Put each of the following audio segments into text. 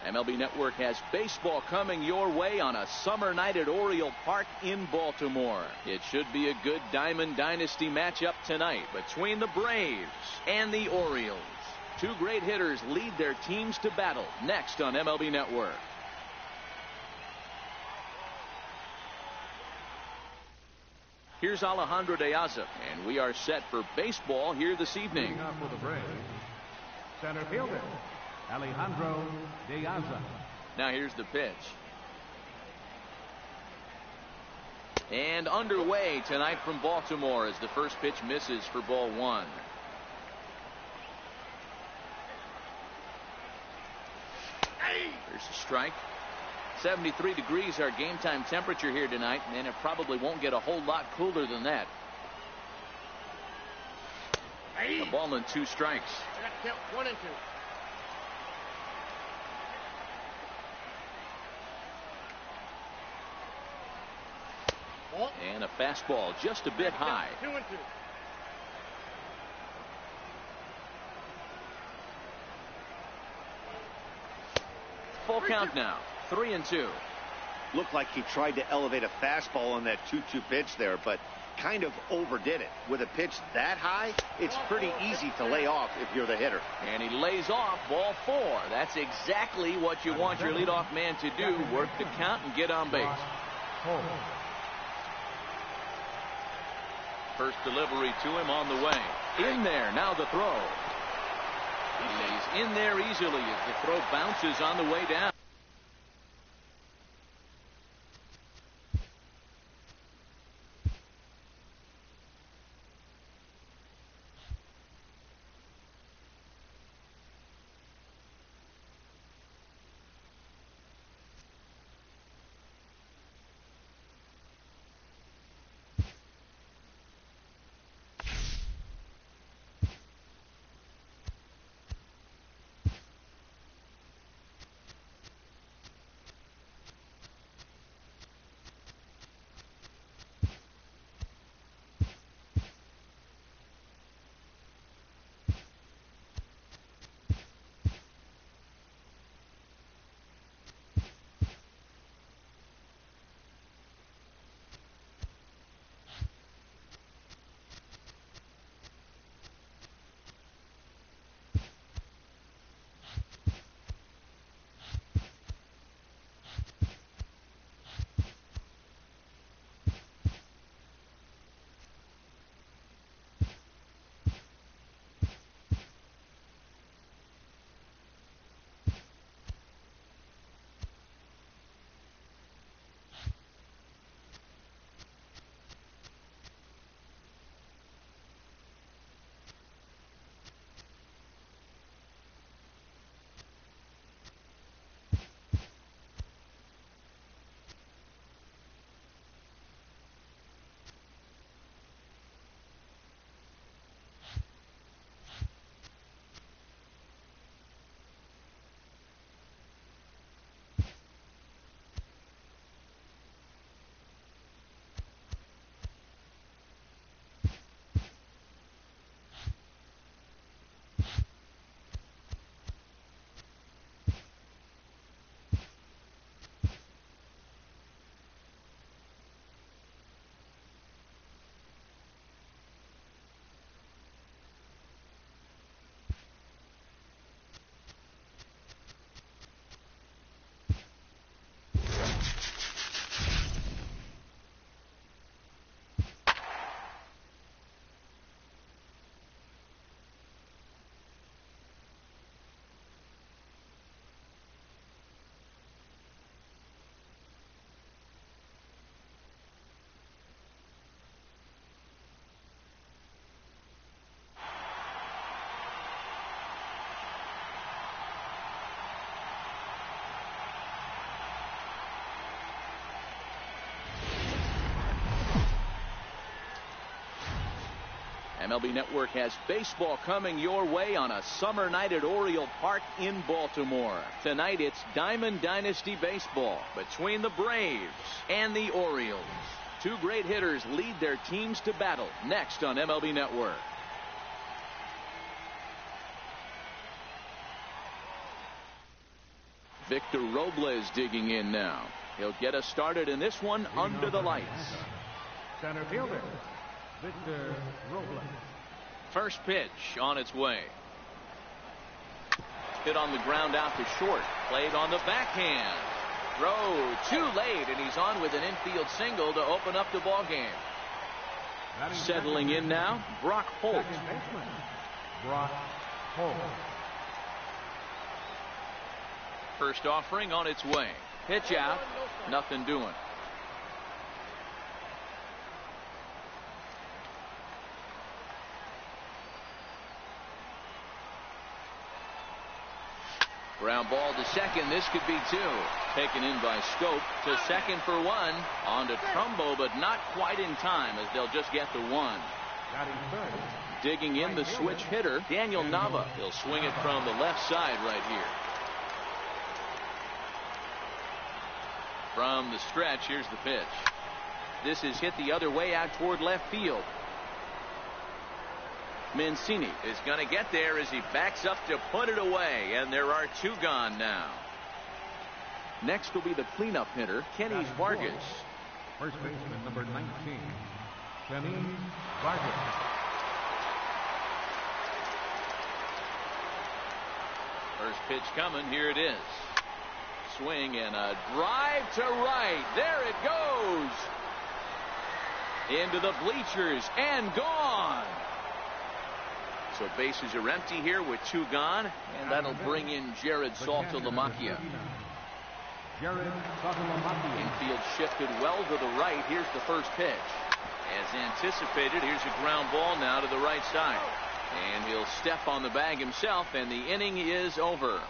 MLB Network has baseball coming your way on a summer night at Oriole Park in Baltimore. It should be a good Diamond Dynasty matchup tonight between the Braves and the Orioles. Two great hitters lead their teams to battle next on MLB Network. Here's Alejandro De Aza, and we are set for baseball here this evening. Up for the Braves, center fielder Alejandro De Aza. Now here's the pitch. And underway tonight from Baltimore as the first pitch misses for ball one. There's a strike. 73 degrees our game time temperature here tonight, and it probably won't get a whole lot cooler than that. A ball and 2 strikes. I got to count 1 and 2. And a fastball just a bit high. 2 and 2. Full count now. 3 and 2. Looked like he tried to elevate a fastball on that 2-2 pitch there, but kind of overdid it. With a pitch that high, it's pretty easy to lay off if you're the hitter. And he lays off ball 4. That's exactly what you want your leadoff man to do. Work the count and get on base. First delivery to him on the way. In there, now the throw. He's in there easily as the throw bounces on the way down. MLB Network has baseball coming your way on a summer night at Oriole Park in Baltimore. Tonight it's Diamond Dynasty baseball between the Braves and the Orioles. Two great hitters lead their teams to battle next on MLB Network. Victor Robles digging in now. He'll get us started in this one under the lights. Center fielder, Victor Robles. First pitch on its way. Hit on the ground out to short. Played on the backhand. Throw too late, and he's on with an infield single to open up the ball game. Settling in now, Brock Holt. Brock Holt. First offering on its way. Pitch out. Nothing doing. Ground ball to second. This could be two. Taken in by Scope to second for one. On to Trumbo, but not quite in time as they'll just get the one. Digging in the switch hitter, Daniel Nava. He'll swing it from the left side right here. From the stretch, here's the pitch. This is hit the other way out toward left field. Mancini is going to get there as he backs up to put it away, and there are two gone now. Next will be the cleanup hitter, Kenny Vargas. First baseman number 19, Kenny Vargas. First pitch coming. Here it is. Swing and a drive to right. There it goes. Into the bleachers and gone. So bases are empty here with two gone, and that'll bring in Jared Saltalamacchia. Infield shifted well to the right. Here's the first pitch. As anticipated, here's a ground ball now to the right side. And he'll step on the bag himself, and the inning is over.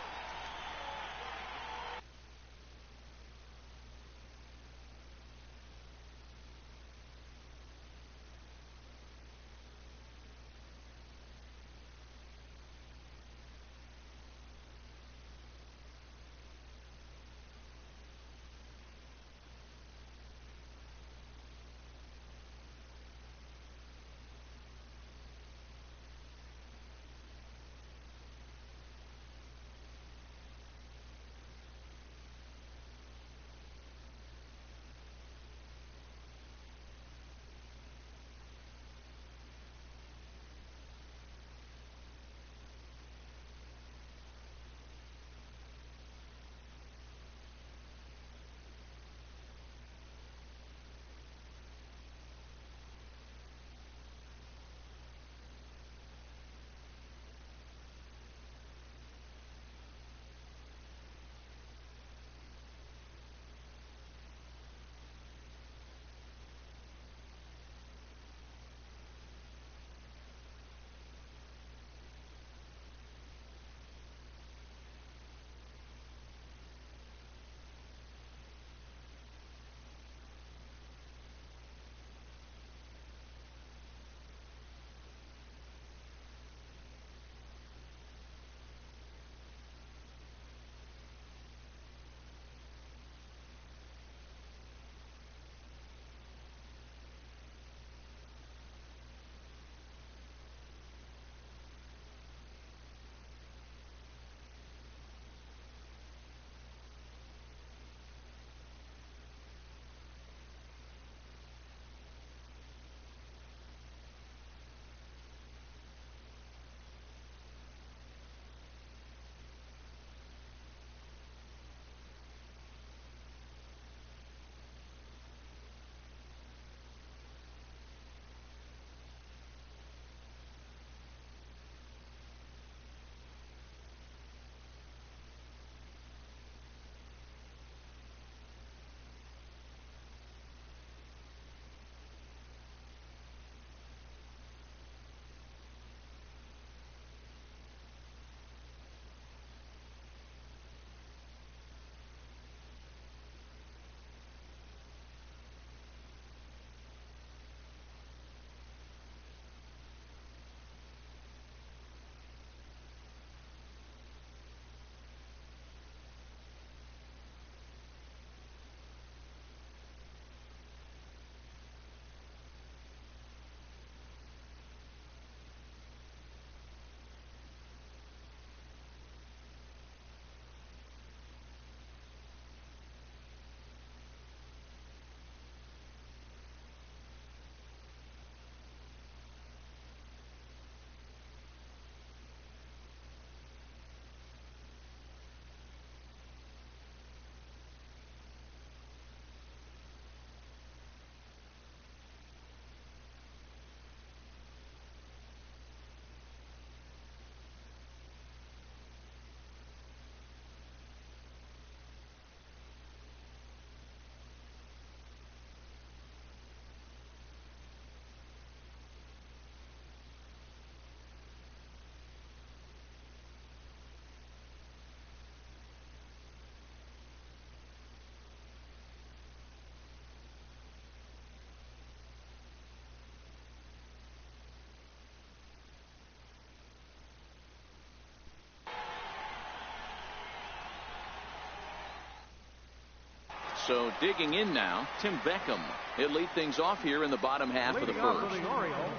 So digging in now, Tim Beckham. He'll lead things off here in the bottom half of the Leading off first. for the Orioles,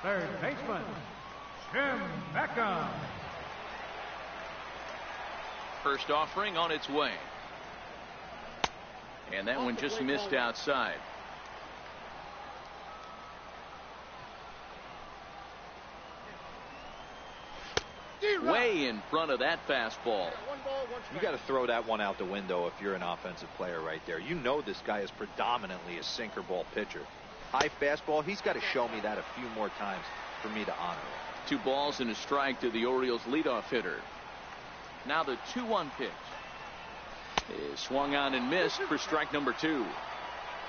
third baseman, Tim Beckham. First offering on its way. And that one just missed outside. Way in front of that fastball. You got to throw that one out the window if you're an offensive player right there. You know this guy is predominantly a sinker ball pitcher. High fastball, he's got to show me that a few more times for me to honor it. 2 balls and a strike to the Orioles leadoff hitter. Now the 2-1 pitch is swung on and missed for strike number 2.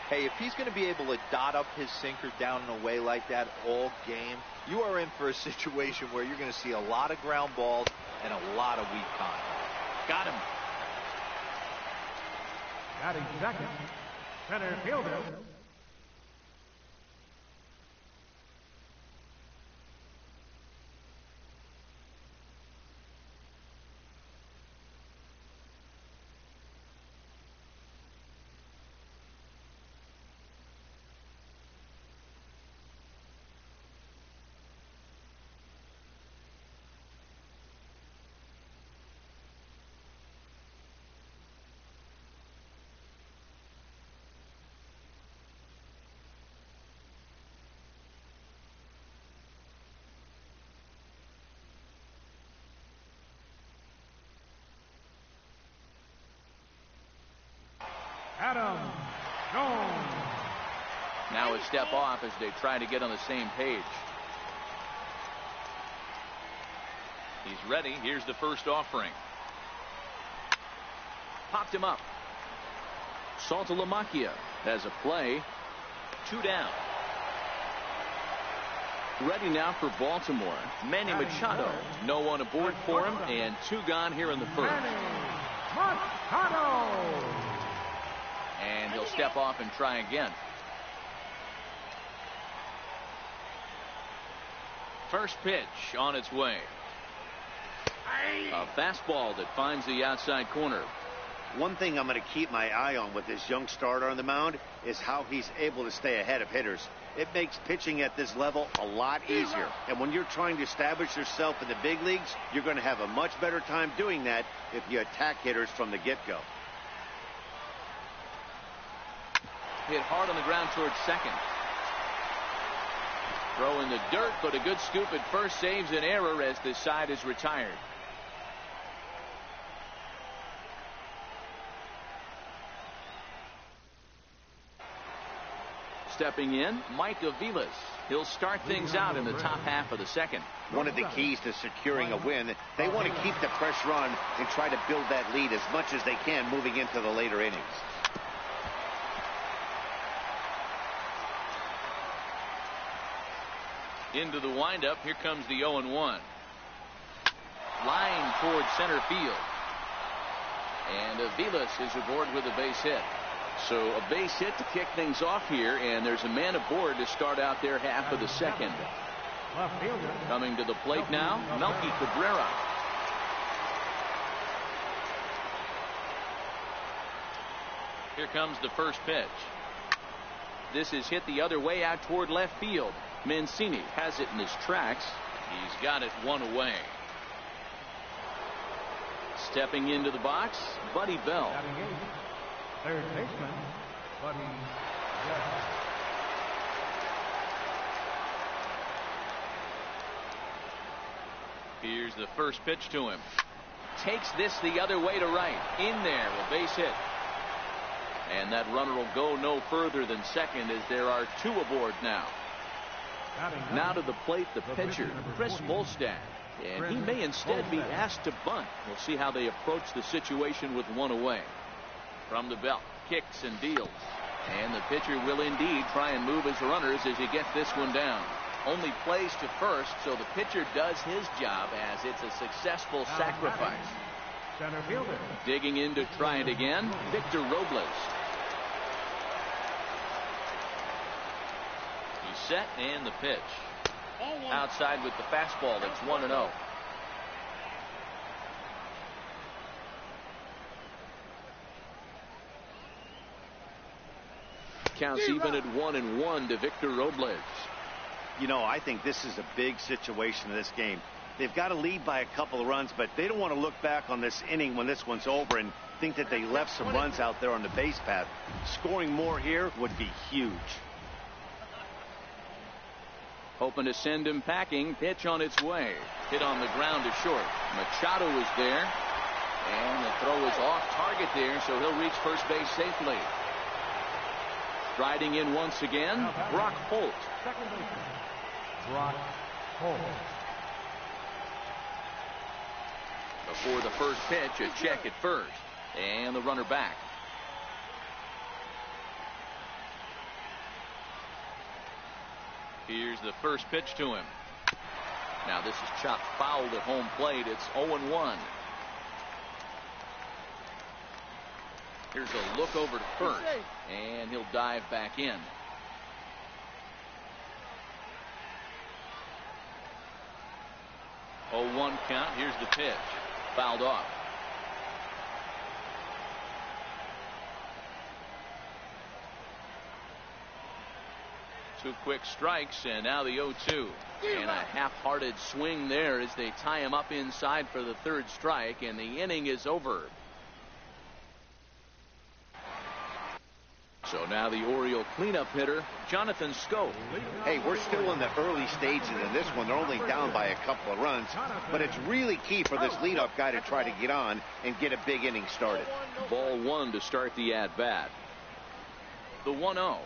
Hey, if he's going to be able to dot up his sinker down and away like that all game, you are in for a situation where you're going to see a lot of ground balls and a lot of weak contact. Got him. Batting second, center fielder, Adam Jones. Now a step off as they try to get on the same page. He's ready. Here's the first offering. Popped him up. Saltalamacchia has a play. 2 down. Ready now for Baltimore. Manny Machado. No one aboard for him, and 2 gone here in the first. Manny Machado. And he'll step off and try again. First pitch on its way. A fastball that finds the outside corner. One thing I'm going to keep my eye on with this young starter on the mound is how he's able to stay ahead of hitters. It makes pitching at this level a lot easier. And when you're trying to establish yourself in the big leagues, you're going to have a much better time doing that if you attack hitters from the get-go. Hit hard on the ground towards second. Throw in the dirt, but a good scoop at first saves an error as this side is retired. Stepping in, Mike Aviles. He'll start things out in the top half of the second. One of the keys to securing a win, they want to keep the pressure on and try to build that lead as much as they can moving into the later innings. Into the windup. Here comes the 0-1. Line towards center field. And Aviles is aboard with a base hit. So a base hit to kick things off here, and there's a man aboard to start out their half of the second. Coming to the plate now, Melky Cabrera. Here comes the first pitch. This is hit the other way out toward left field. Mancini has it in his tracks. He's got it 1 away. Stepping into the box, Buddy Bell. Third baseman, Buddy Bell. Here's the first pitch to him. Takes this the other way to right. In there, a base hit. And that runner will go no further than second as there are 2 aboard now. Now to the plate, the pitcher, Chris Volstad. And he may instead be asked to bunt. We'll see how they approach the situation with 1 away. From the belt, kicks and deals. And the pitcher will indeed try and move his runners as he gets this one down. Only plays to first, so the pitcher does his job as it's a successful sacrifice. Center fielder. Digging in to try it again, Victor Robles. He's set and the pitch. Outside with the fastball. That's 1-0. counts even at 1-1 to Victor Robles. You know, I think this is a big situation in this game. They've got to lead by a couple of runs, but they don't want to look back on this inning when this one's over and think that they left some runs out there on the base path. Scoring more here would be huge. Hoping to send him packing. Pitch on its way. Hit on the ground to short. Machado is there. And the throw is off target there, so he'll reach first base safely. Striding in once again, Brock Holt. Second baseman, Brock Holt. Before the first pitch, a check at first. And the runner back. Here's the first pitch to him. Now this is chopped foul at home plate. It's 0-1. Here's a look over to first, and he'll dive back in. Oh, 1 count. Here's the pitch. Fouled off. Two quick strikes, and now the 0-2. And a half-hearted swing there as they tie him up inside for the third strike, and the inning is over. So now the Oriole cleanup hitter, Jonathan Scope. Hey, we're still in the early stages of this one. They're only down by a couple of runs, but it's really key for this leadoff guy to try to get on and get a big inning started. Ball 1 to start the at-bat. The 1-0.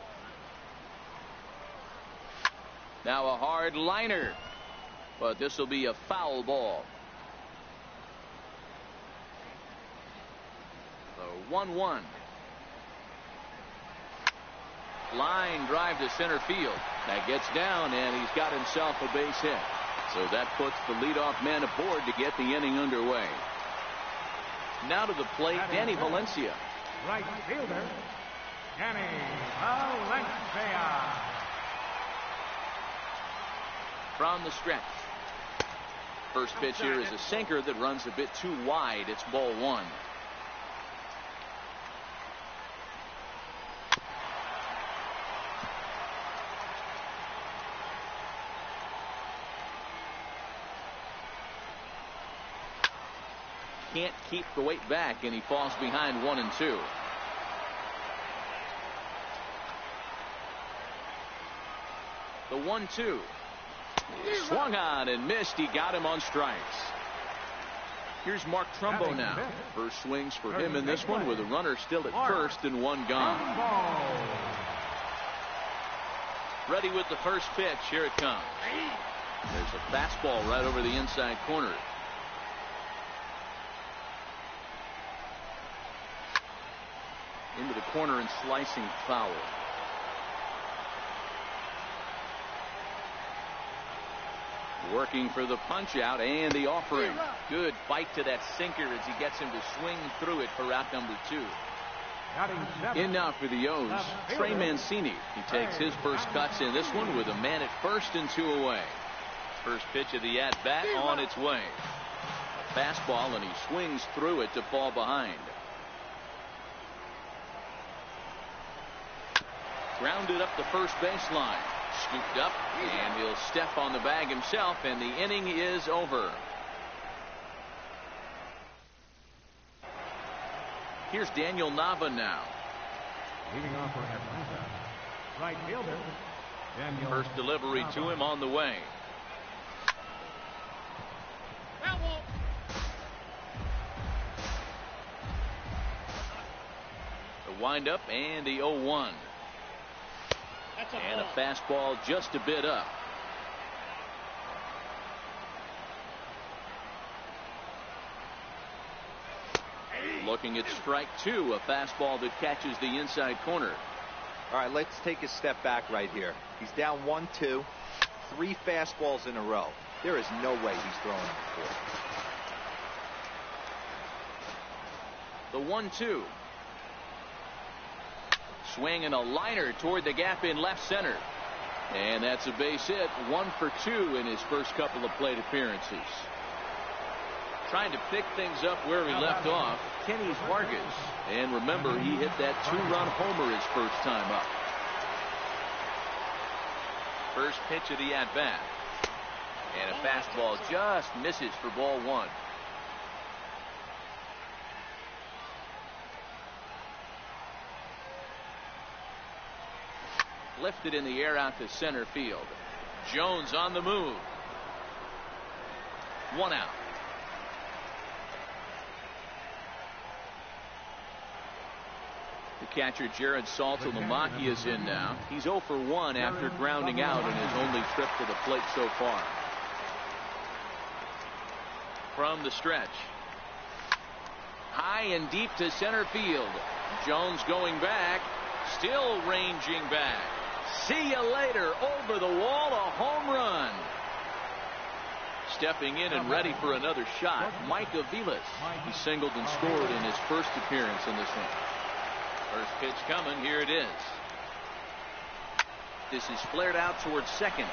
Now a hard liner, but this will be a foul ball. The 1-1. Line drive to center field. That gets down, and he's got himself a base hit. So that puts the leadoff man aboard to get the inning underway. Now to the plate, Danny Valencia. Right fielder, Danny Valencia. From the stretch. First pitch here is a sinker that runs a bit too wide. It's ball 1. Can't keep the weight back, and he falls behind 1 and 2. The 1-2. Swung on and missed. He got him on strikes. Here's Mark Trumbo now. First swings for him in this one with a runner still at first and 1 gone. Ready with the first pitch. Here it comes. There's a fastball right over the inside corner. Into the corner and slicing foul. Working for the punch out and the offering. Good bite to that sinker as he gets him to swing through it for out number 2. In now for the O's, Trey Mancini. He takes his first cuts in this one with a man at first and 2 away. First pitch of the at-bat on its way. A fastball, and he swings through it to fall behind. Grounded up the first baseline. Scooped up, and he'll step on the bag himself, and the inning is over. Here's Daniel Nava now. Leading off for Atlanta, right fielder, Daniel. First delivery to him on the way. The windup and the 0-1. And a fastball just a bit up. Looking at strike 2, a fastball that catches the inside corner. All right, let's take a step back right here. He's down 1-2, 3 fastballs in a row. There is no way he's throwing them 4. The 1-2. Swing and a liner toward the gap in left center. And that's a base hit. 1 for 2 in his first couple of plate appearances. Trying to pick things up where he left off, Kenny's Vargas. And remember, he hit that 2-run homer his first time up. First pitch of the at-bat. And a fastball just misses for ball one. Lifted in the air out to center field. Jones on the move. One out. The catcher Jared Saltalamacchia is in now. He's 0 for 1 after grounding out in his only trip to the plate so far. From the stretch. High and deep to center field. Jones going back. Still ranging back. See you later. Over the wall. A home run. Stepping in and ready for another shot, Mike Aviles. He singled and scored in his first appearance in this one. First pitch coming. Here it is. This is flared out towards second.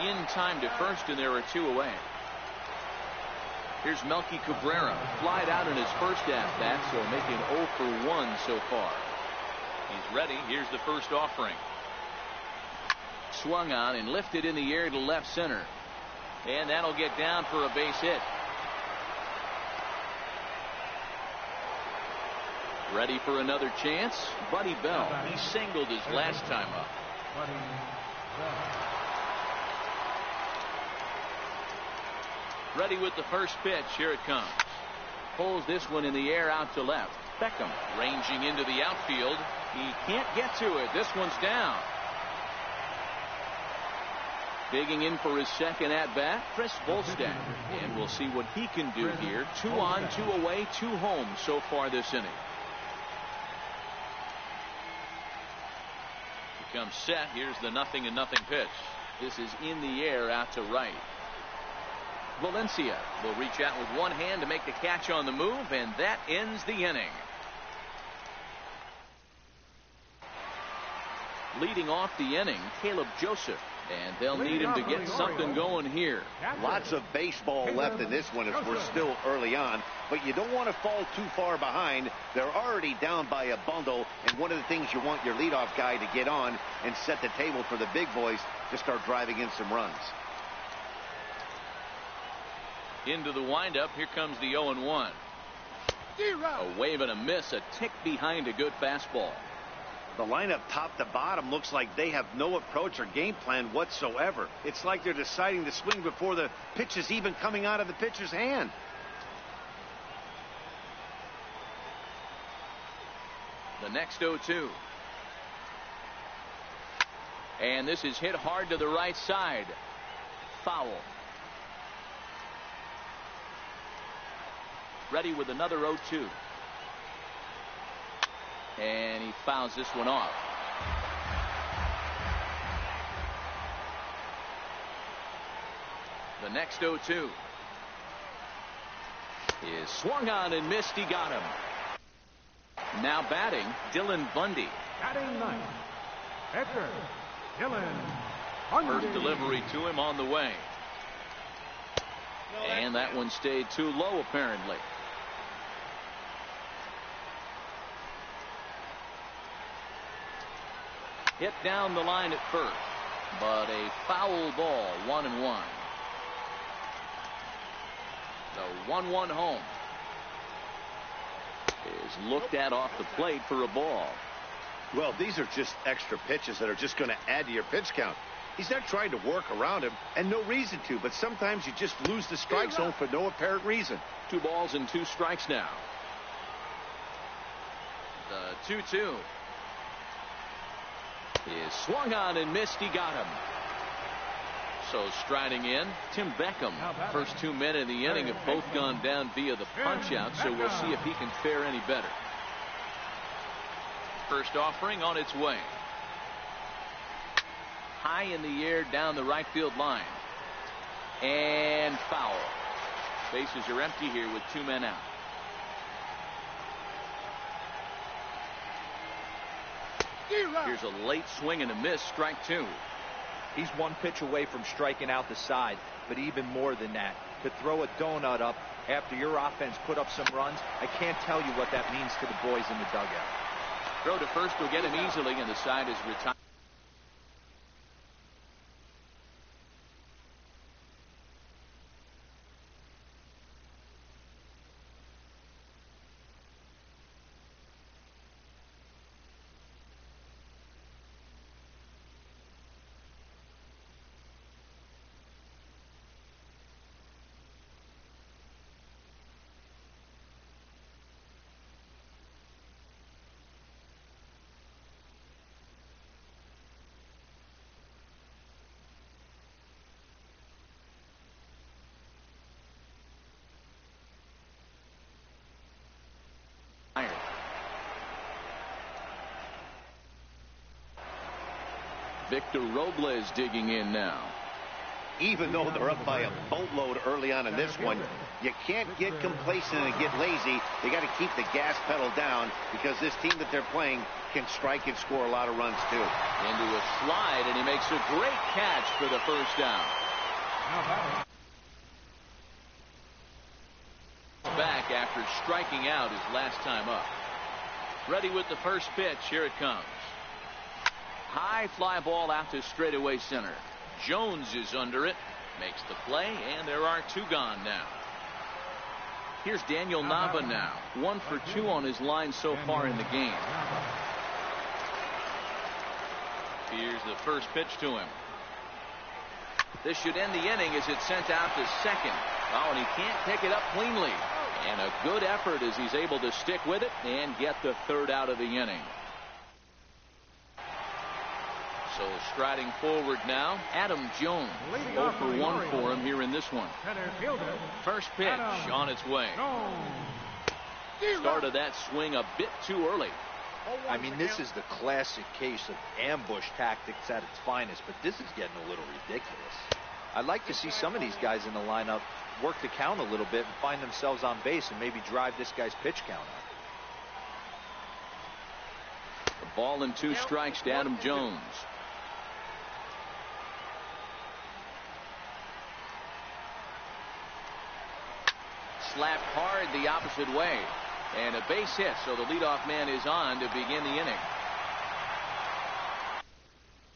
In time to first, and there are two away. Here's Melky Cabrera. Flied out in his first at-bat, so making 0 for 1 so far. He's ready. Here's the first offering. Swung on and lifted in the air to left center. And that'll get down for a base hit. Ready for another chance. Buddy Bell. He singled his last time up. Ready with the first pitch. Here it comes. Pulls this one in the air out to left. Beckham ranging into the outfield. He can't get to it. This one's down. Digging in for his second at-bat, Chris Volstad. And we'll see what he can do here. 2 on, 2 away, 2 home so far this inning. He comes set. Here's the 0-0 pitch. This is in the air out to right. Valencia will reach out with one hand to make the catch on the move, and that ends the inning. Leading off the inning, Caleb Joseph. And they'll need him to get something going here. Lots of baseball left in this one as we're still early on, but you don't want to fall too far behind. They're already down by a bundle, and one of the things you want your leadoff guy to get on and set the table for the big boys to start driving in some runs. Into the windup. Here comes the 0-1. A wave and a miss, a tick behind a good fastball. The lineup top to bottom looks like they have no approach or game plan whatsoever. It's like they're deciding to swing before the pitch is even coming out of the pitcher's hand. The next 0-2. And this is hit hard to the right side. Foul. Ready with another 0-2. And he fouls this one off. The next 0-2 is swung on and missed. He got him. Now batting, Dylan Bundy. Batting ninth, pitcher, Dylan Bundy. First delivery to him on the way. And that one stayed too low apparently. Hit down the line at first, but a foul ball. 1-1. The 1-1 home is looked at off the plate for a ball. Well, these are just extra pitches that are just going to add to your pitch count. He's not trying to work around him, and no reason to, but sometimes you just lose the strike zone for no apparent reason. 2 balls and 2 strikes now. The 2-2 is swung on and missed. He got him. So striding in, Tim Beckham. First 2 men in the inning have both gone down via the punch out, so we'll see if he can fare any better. First offering on its way. High in the air down the right field line. And foul. Bases are empty here with 2 men out. Here's a late swing and a miss. Strike 2. He's 1 pitch away from striking out the side, but even more than that, to throw a donut up after your offense put up some runs, I can't tell you what that means to the boys in the dugout. Throw to first will get him easily, and the side is retired. Victor Robles digging in now. Even though they're up by a boatload early on in this one, you can't get complacent and get lazy. They got to keep the gas pedal down because this team that they're playing can strike and score a lot of runs too. Into a slide, and he makes a great catch for the first down. Back after striking out his last time up. Ready with the first pitch. Here it comes. High fly ball out to straightaway center. Jones is under it, makes the play, and there are two gone now. Here's Daniel Nava now. 1 for 2 on his line so far in the game. Here's the first pitch to him. This should end the inning as it's sent out to second. Oh, and he can't pick it up cleanly. And a good effort as he's able to stick with it and get the third out of the inning. So striding forward now, Adam Jones. 0 for 1 for him here in this one. First pitch on its way. Started that swing a bit too early. I mean, this is the classic case of ambush tactics at its finest, but this is getting a little ridiculous. I'd like to see some of these guys in the lineup work the count a little bit and find themselves on base and maybe drive this guy's pitch count up. The ball and 2 strikes to Adam Jones. Slapped hard the opposite way. And a base hit, so the leadoff man is on to begin the inning.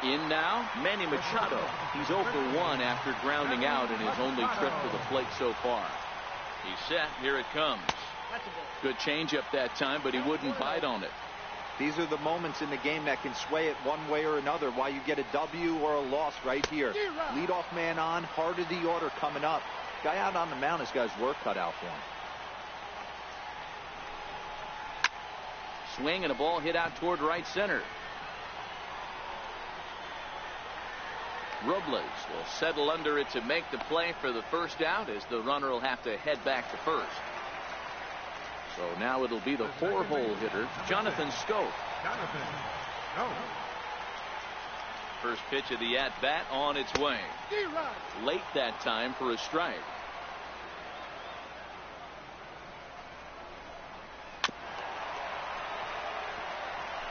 In now, Manny Machado. He's 0 for 1 after grounding out in his only trip to the plate so far. He's set. Here it comes. Good changeup that time, but he wouldn't bite on it. These are the moments in the game that can sway it one way or another. Why you get a W or a loss right here. Leadoff man on, heart of the order coming up. Guy out on the mound has got his work cut out for him. Swing and a ball hit out toward right center. Robles will settle under it to make the play for the first out as the runner will have to head back to first. So now it'll be the 4-hole hitter, Jonathan Schoaf. First pitch of the at-bat on its way. Late that time for a strike.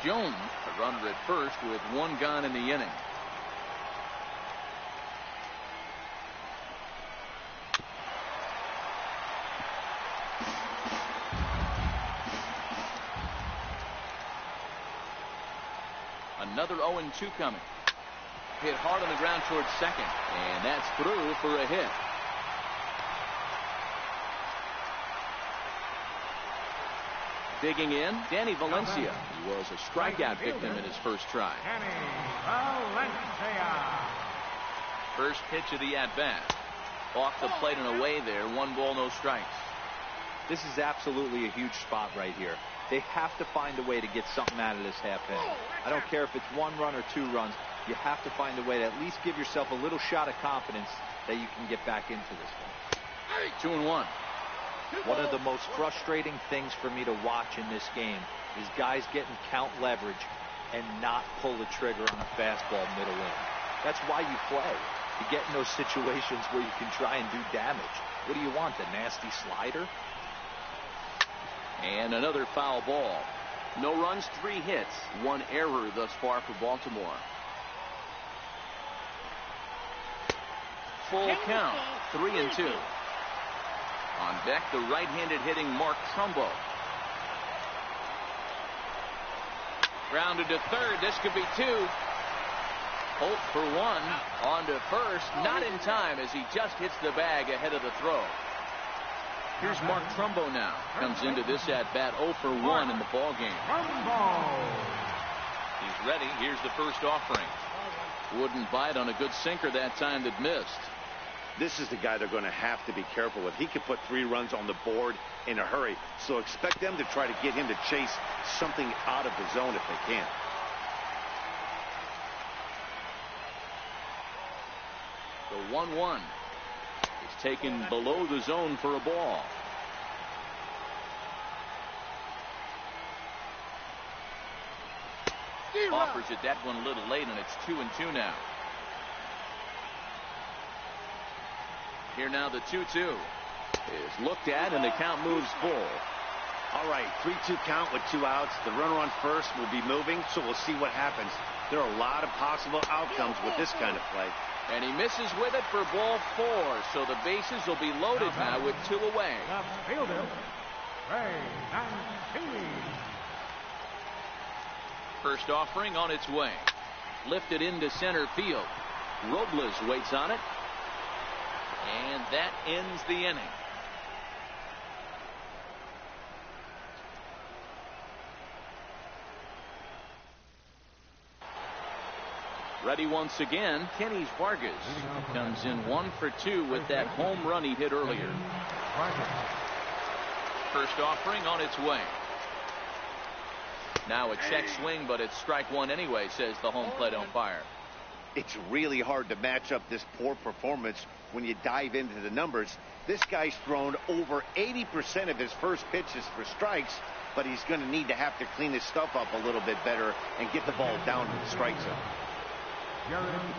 Jones, a runner at first with 1 gone in the inning. Another 0-2 coming. Hit hard on the ground towards second, and that's through for a hit. Digging in, Danny Valencia. He was a strikeout victim in his first try. First pitch of the at-bat. Off the plate and away there. 1 ball, no strikes. This is absolutely a huge spot right here. They have to find a way to get something out of this half inning. I don't care if it's 1 run or 2 runs. You have to find a way to at least give yourself a little shot of confidence that you can get back into this one. 2-1. One of the most frustrating things for me to watch in this game is guys getting count leverage and not pull the trigger on a fastball middle inning. That's why you play, to get in those situations where you can try and do damage. What do you want, a nasty slider? And another foul ball. No runs, 3 hits, 1 error thus far for Baltimore. Full count, 3-2. On deck, the right-handed hitting Mark Trumbo. Grounded to third. This could be 2. Holt for 1. On to first. Not in time as he just hits the bag ahead of the throw. Here's Mark Trumbo now. Comes into this at-bat 0 for 1 in the ballgame. He's ready. Here's the first offering. Wouldn't bite on a good sinker that time that missed. This is the guy they're going to have to be careful with. He could put 3 runs on the board in a hurry. So expect them to try to get him to chase something out of the zone if they can. The 1-1 is taken below the zone for a ball. offers it that one a little late, and it's 2-2 now. Here now the 2-2 is looked at, and the count moves full. All right, 3-2 count with 2 outs. The runner on first will be moving, so we'll see what happens. There are a lot of possible outcomes with this kind of play. And he misses with it for ball 4, so the bases will be loaded now with 2 away. First offering on its way. Lifted into center field. Robles waits on it. And that ends the inning. Ready once again, Kenny's Vargas comes in 1 for 2 with that home run he hit earlier. First offering on its way. Now a check swing, but it's strike 1 anyway, says the home plate umpire. It's really hard to match up this poor performance when you dive into the numbers. This guy's thrown over 80% of his first pitches for strikes, but he's going to need to have to clean his stuff up a little bit better and get the ball down to the strike zone.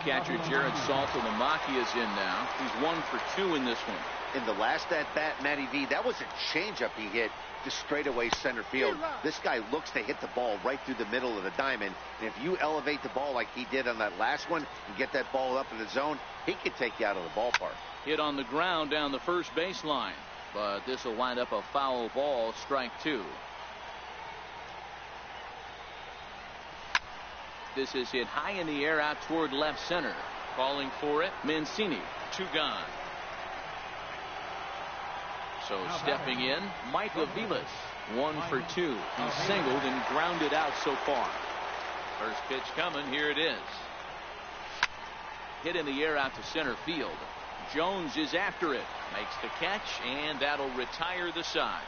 Catcher Saltalamacchia is in now. He's 1 for 2 in this one. In the last at-bat, Matty V, that was a changeup he hit to straightaway center field. This guy looks to hit the ball right through the middle of the diamond. And if you elevate the ball like he did on that last one and get that ball up in the zone, he could take you out of the ballpark. Hit on the ground down the first baseline. But this will wind up a foul ball, strike 2. This is hit high in the air out toward left center. Calling for it, Mancini. 2 gone. So stepping in, Mike Aviles. 1 for 2. He's singled and grounded out so far. First pitch coming. Here it is. Hit in the air out to center field. Jones is after it. Makes the catch, and that'll retire the side.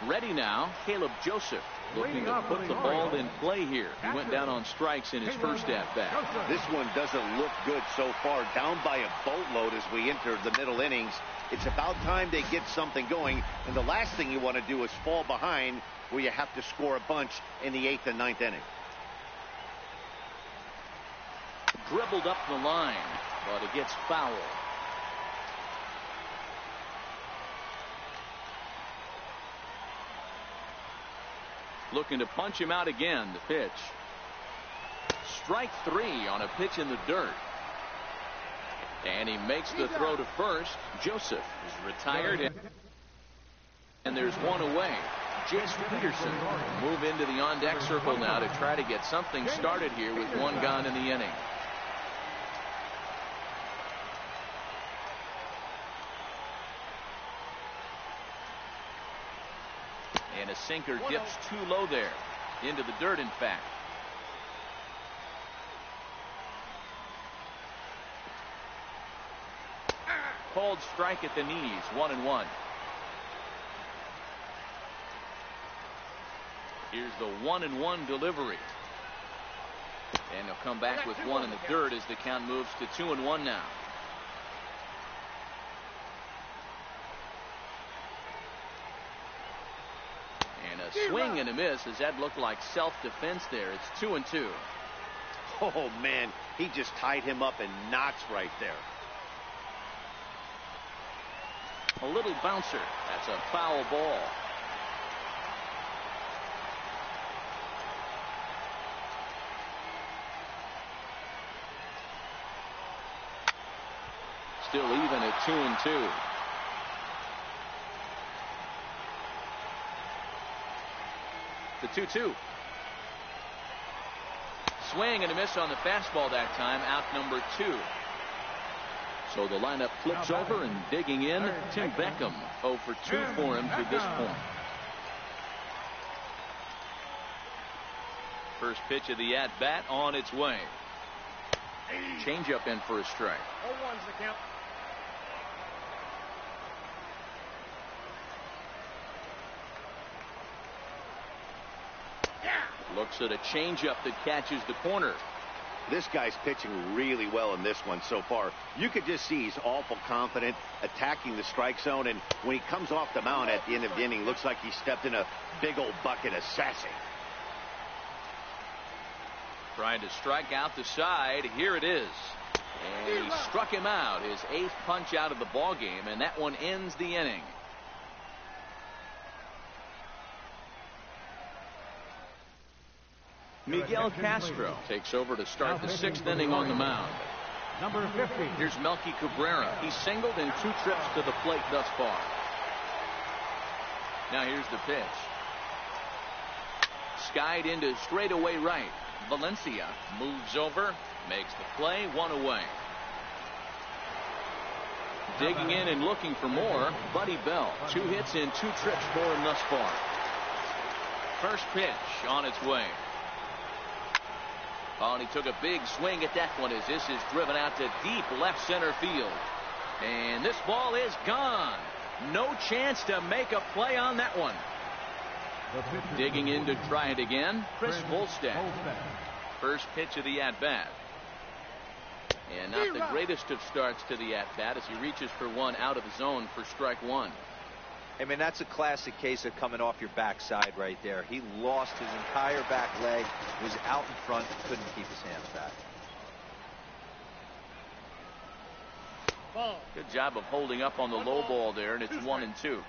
Ready now, Caleb Joseph looking to put the ball in play here. He went down on strikes in his first at-bat. This one doesn't look good so far. Down by a boatload as we enter the middle innings. It's about time they get something going, and the last thing you want to do is fall behind where you have to score a bunch in the 8th and 9th inning. Dribbled up the line, but it gets foul. Looking to punch him out again. The pitch. Strike 3 on a pitch in the dirt. And he makes the throw to first. Joseph is retired. And there's 1 away. Jace Peterson will move into the on-deck circle now to try to get something started here with 1 gone in the inning. And a sinker dips too low there. Into the dirt, in fact. Called strike at the knees. 1-1. Here's the 1-1 delivery. And he'll come back with 1 in the dirt as the count moves to 2-1 now. A swing and a miss as that looked like self-defense there. It's 2-2. Oh, man, he just tied him up in knots right there. A little bouncer. That's a foul ball. Still even at 2-2. The 2-2. Swing and a miss on the fastball that time. Out number 2. So the lineup flips over, and digging in, Tim Beckham. 0 for 2 for him to this point. First pitch of the at-bat on its way. Changeup in for a strike. 0-1's the count. Looks at a changeup that catches the corner. This guy's pitching really well in this one so far. You could just see he's awful confident attacking the strike zone, and when he comes off the mound at the end of the inning, looks like he stepped in a big old bucket of sassy. Trying to strike out the side. Here it is. And he struck him out. His 8th punch out of the ball game, and that one ends the inning. Miguel Castro takes over to start the 6th inning on the mound. Number 50. Here's Melky Cabrera. He's singled in 2 trips to the plate thus far. Now here's the pitch. Skied into straightaway right. Valencia moves over, makes the play, 1 away. Digging in and looking for more, Buddy Bell. 2 hits in 2 trips for him thus far. First pitch on its way. Oh, and he took a big swing at that one as this is driven out to deep left center field. And this ball is gone. No chance to make a play on that one. Digging in to try it again, Chris Volstad. First pitch of the at-bat. And not the greatest of starts to the at-bat as he reaches for one out of the zone for strike 1. I mean, that's a classic case of coming off your backside right there. He lost his entire back leg, was out in front, couldn't keep his hands back. Good job of holding up on the low ball there, and it's 1-2.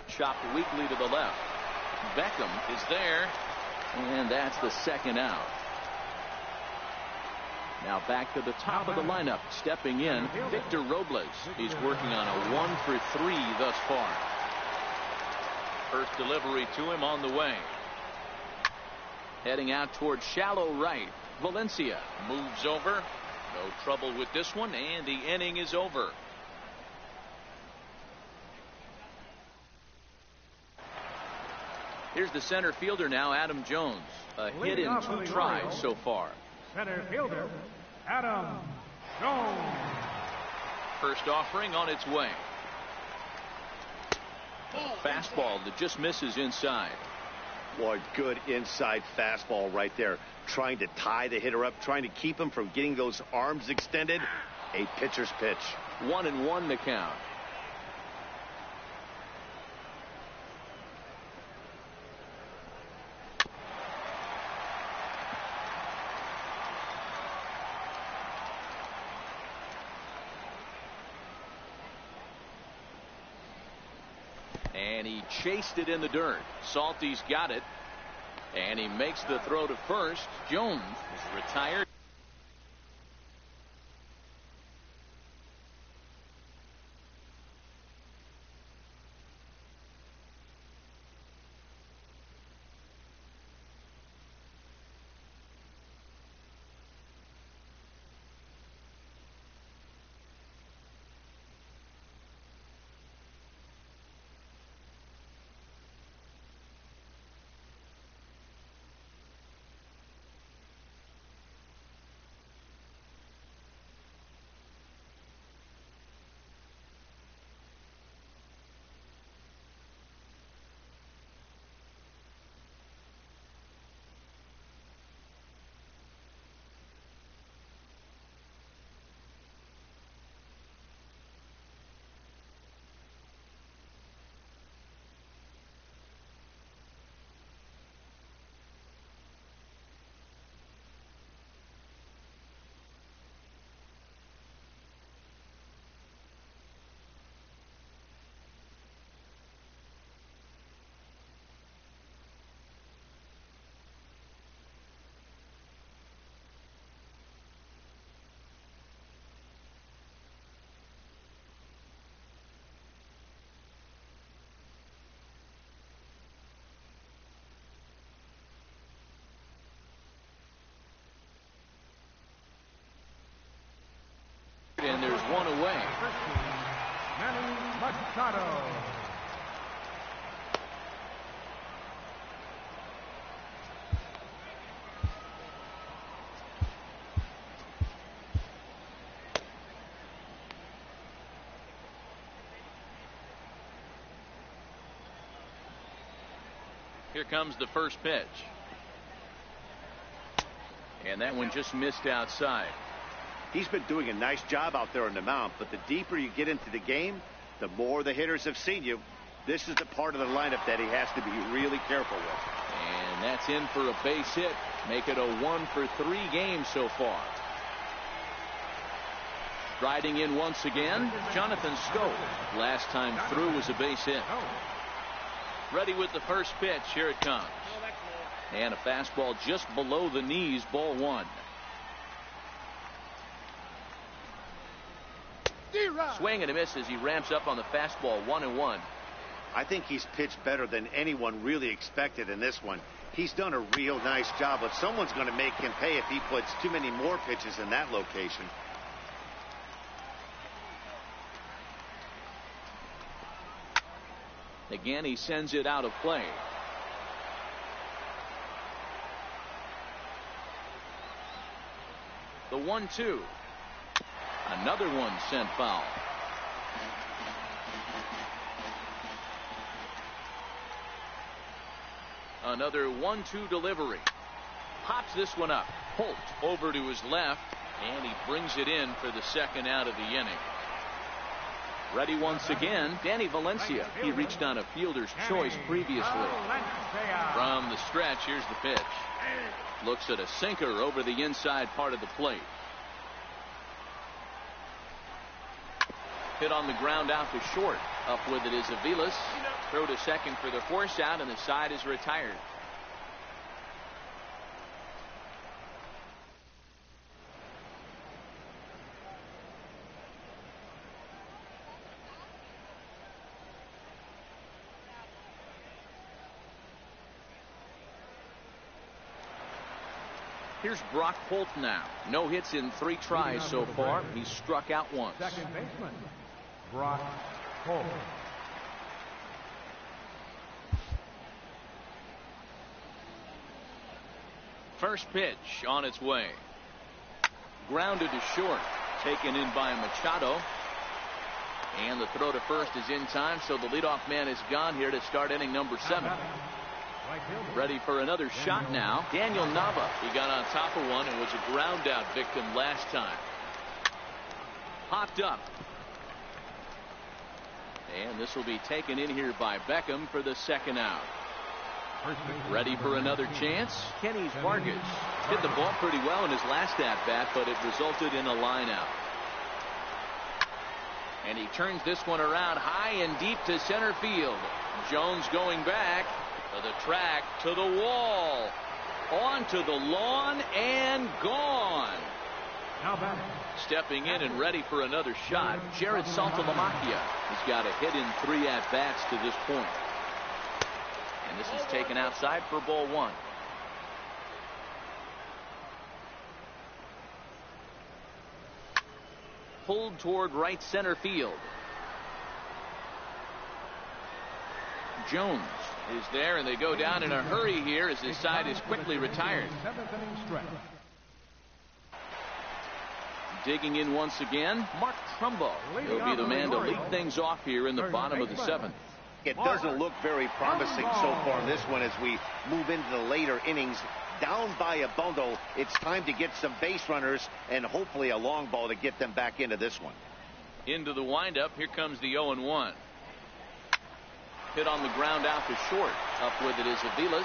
Chopped weakly to the left. Beckham is there, and that's the 2nd out. Now back to the top of the lineup, stepping in, Victor Robles. He's working on a 1 for 3 thus far. First delivery to him on the way. Heading out towards shallow right. Valencia moves over. No trouble with this one, and the inning is over. Here's the center fielder now, Adam Jones. A hit in 2 tries so far. Center fielder, Adam Jones. First offering on its way. Fastball that just misses inside. Boy, good inside fastball right there. Trying to tie the hitter up, trying to keep him from getting those arms extended. A pitcher's pitch. 1-1 the count. And he chased it in the dirt. Salty's got it. And he makes the throw to first. Jones is retired. And there's one away. Manny Machado. Here comes the first pitch. And that one just missed outside. He's been doing a nice job out there on the mound, but the deeper you get into the game, the more the hitters have seen you. This is the part of the lineup that he has to be really careful with. And that's in for a base hit. Make it a 1-for-3 game so far. Riding in once again, Jonathan Scope. Last time through was a base hit. Ready with the first pitch. Here it comes. And a fastball just below the knees, ball one. Swing and a miss as he ramps up on the fastball, 1-1. I think he's pitched better than anyone really expected in this one. He's done a real nice job, but someone's going to make him pay if he puts too many more pitches in that location. Again, he sends it out of play. The 1-2. Another one sent foul. Another 1-2 delivery. Pops this one up. Holt over to his left, and he brings it in for the second out of the inning. Ready once again, Danny Valencia. He reached on a fielder's choice previously. From the stretch, here's the pitch. Looks at a sinker over the inside part of the plate. Hit on the ground out to short. Up with it is Aviles. Throw to second for the force out, and the side is retired. Here's Brock Holt now. No hits in 3 tries so far. He's struck out once. Second baseman, Brock Holt. First pitch on its way. Grounded to short. Taken in by Machado. And the throw to first is in time, so the leadoff man is gone here to start inning number 7. Ready for another shot now. Daniel Nava. He got on top of one and was a ground out victim last time. Popped up. And this will be taken in here by Beckham for the second out. Ready for another chance. Kenny's Vargas hit the ball pretty well in his last at bat, but it resulted in a line out. And he turns this one around high and deep to center field. Jones going back to the track, to the wall, onto the lawn, and gone. Stepping in and ready for another shot, Jared Saltalamacchia. He's got a hit in 3 at-bats to this point. And this is taken outside for ball 1. Pulled toward right center field. Jones is there, and they go down in a hurry here as his side is quickly retired. Digging in once again, Mark Trumbo. He'll be the man to lead things off here in the bottom of the 7th. It doesn't look very promising so far in this one as we move into the later innings. Down by a bundle, it's time to get some base runners and hopefully a long ball to get them back into this one. Into the windup, here comes the 0-1. Hit on the ground out to short. Up with it is Aviles.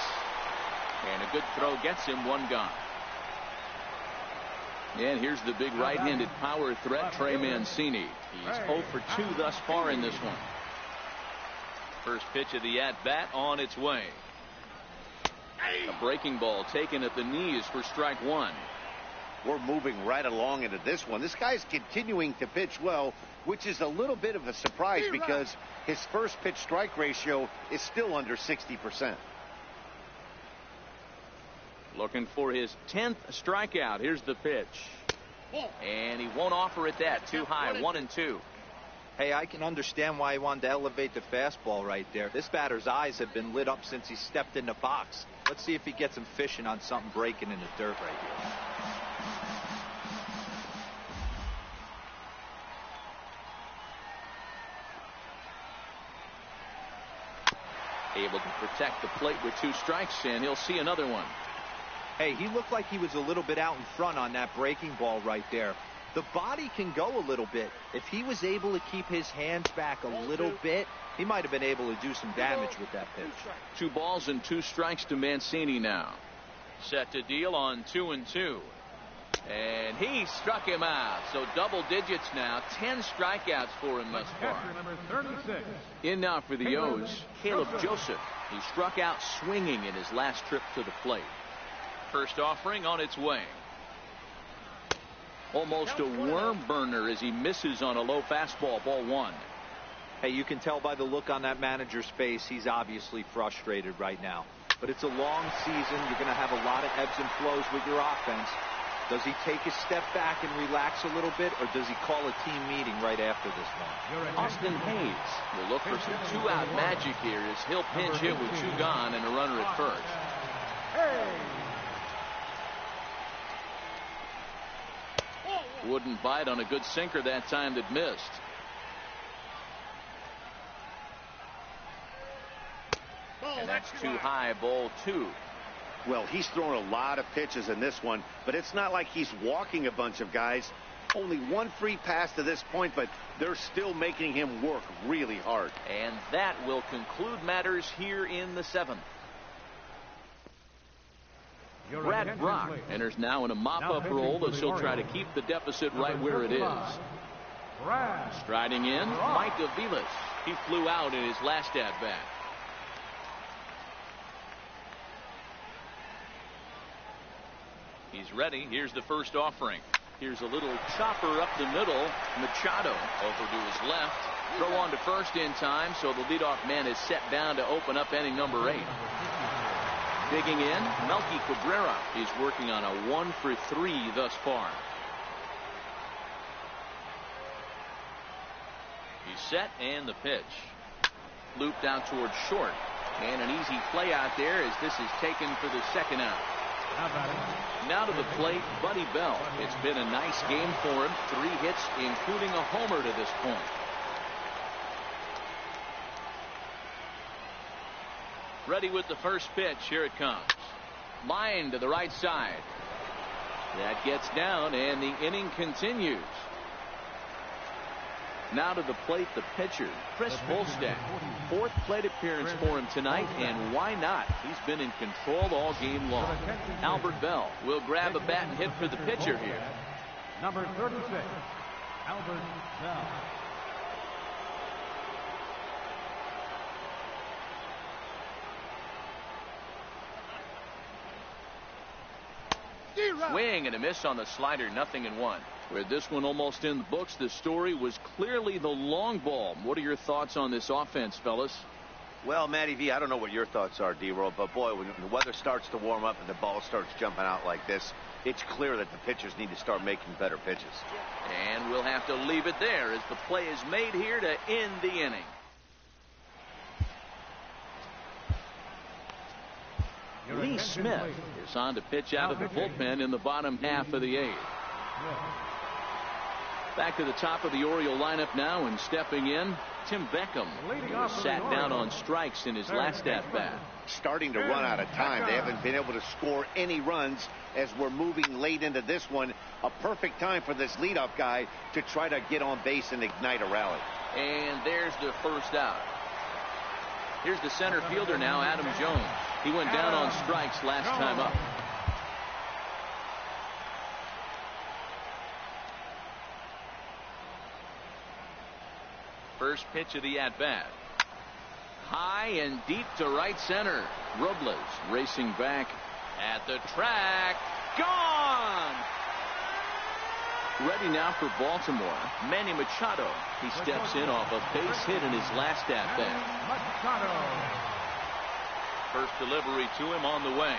And a good throw gets him, 1 gone. And here's the big right-handed power threat, Trey Mancini. He's 0 for 2 thus far in this one. First pitch of the at-bat on its way. A breaking ball taken at the knees for strike 1. We're moving right along into this one. This guy's continuing to pitch well, which is a little bit of a surprise because his first pitch strike ratio is still under 60%. Looking for his 10th strikeout. Here's the pitch. And he won't offer it that. Too high. 1-2. Hey, I can understand why he wanted to elevate the fastball right there. This batter's eyes have been lit up since he stepped in the box. Let's see if he gets him fishing on something breaking in the dirt right here. Able to protect the plate with 2 strikes, and he'll see another one. Hey, he looked like he was a little bit out in front on that breaking ball right there. The body can go a little bit. If he was able to keep his hands back a little bit, he might have been able to do some damage with that pitch. 2 balls and 2 strikes to Mancini now. Set to deal on 2-2. And he struck him out. So double digits now. 10 strikeouts for him thus far. Number 36. In now for the O's, Caleb Joseph. He struck out swinging in his last trip to the plate. First offering on its way. Almost a worm burner as he misses on a low fastball, ball 1. Hey, you can tell by the look on that manager's face, he's obviously frustrated right now. But it's a long season. You're going to have a lot of ebbs and flows with your offense. Does he take a step back and relax a little bit, or does he call a team meeting right after this one? Austin Hayes will look for some 2-out magic here as he'll pinch hit with 2 gone and a runner at first. Wouldn't bite on a good sinker that time that missed. And that's too high, ball 2. Well, he's thrown a lot of pitches in this one, but it's not like he's walking a bunch of guys. Only 1 free pass to this point, but they're still making him work really hard. And that will conclude matters here in the 7th. Brad Brock enters now in a mop-up role as he'll try to keep the deficit right where it is. Striding in, Mike Aviles. He flew out in his last at-bat. He's ready. Here's the first offering. Here's a little chopper up the middle. Machado over to his left. Throw on to first in time, so the leadoff man is set down to open up inning number 8. Digging in, Melky Cabrera is working on a 1-for-3 thus far. He's set, and the pitch. Looped out towards short. And an easy play out there as this is taken for the 2nd out. Now to the plate, Buddy Bell. It's been a nice game for him. 3 hits, including a homer to this point. Ready with the first pitch. Here it comes. Line to the right side. That gets down, and the inning continues. Now to the plate, the pitcher, Chris Volstad. 4th plate appearance for him tonight, and why not? He's been in control all game long. Albert Bell will grab a bat and hit for the pitcher here. Number 36, Albert Bell. Swing and a miss on the slider, 0-1. With this one almost in the books, the story was clearly the long ball. What are your thoughts on this offense, fellas? Well, Matty V, I don't know what your thoughts are, D-Roll, but boy, when the weather starts to warm up and the ball starts jumping out like this, it's clear that the pitchers need to start making better pitches. And we'll have to leave it there as the play is made here to end the inning. Lee Smith is on to pitch out of the bullpen in the bottom half of the 8th. Back to the top of the Oriole lineup now, and stepping in, Tim Beckham, who was sat down on strikes in his last at-bat. Starting to run out of time. They haven't been able to score any runs as we're moving late into this one. A perfect time for this leadoff guy to try to get on base and ignite a rally. And there's the first out. Here's the center fielder now, Adam Jones. He went down on strikes last time up. First pitch of the at-bat. High and deep to right center. Robles racing back at the track. Gone! Ready now for Baltimore, Manny Machado. He steps in off a base hit in his last at-bat. First delivery to him on the way.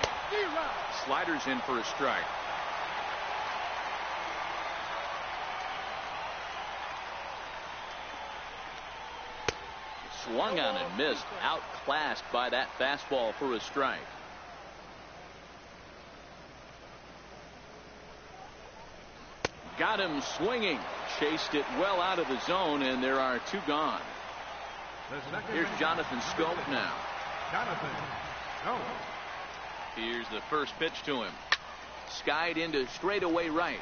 Sliders in for a strike. Swung on and missed, outclassed by that fastball for a strike. Got him swinging, chased it well out of the zone, and there are 2 gone. Here's Jonathan Scope now. Jonathan. No. Here's the first pitch to him. Skied into straightaway right.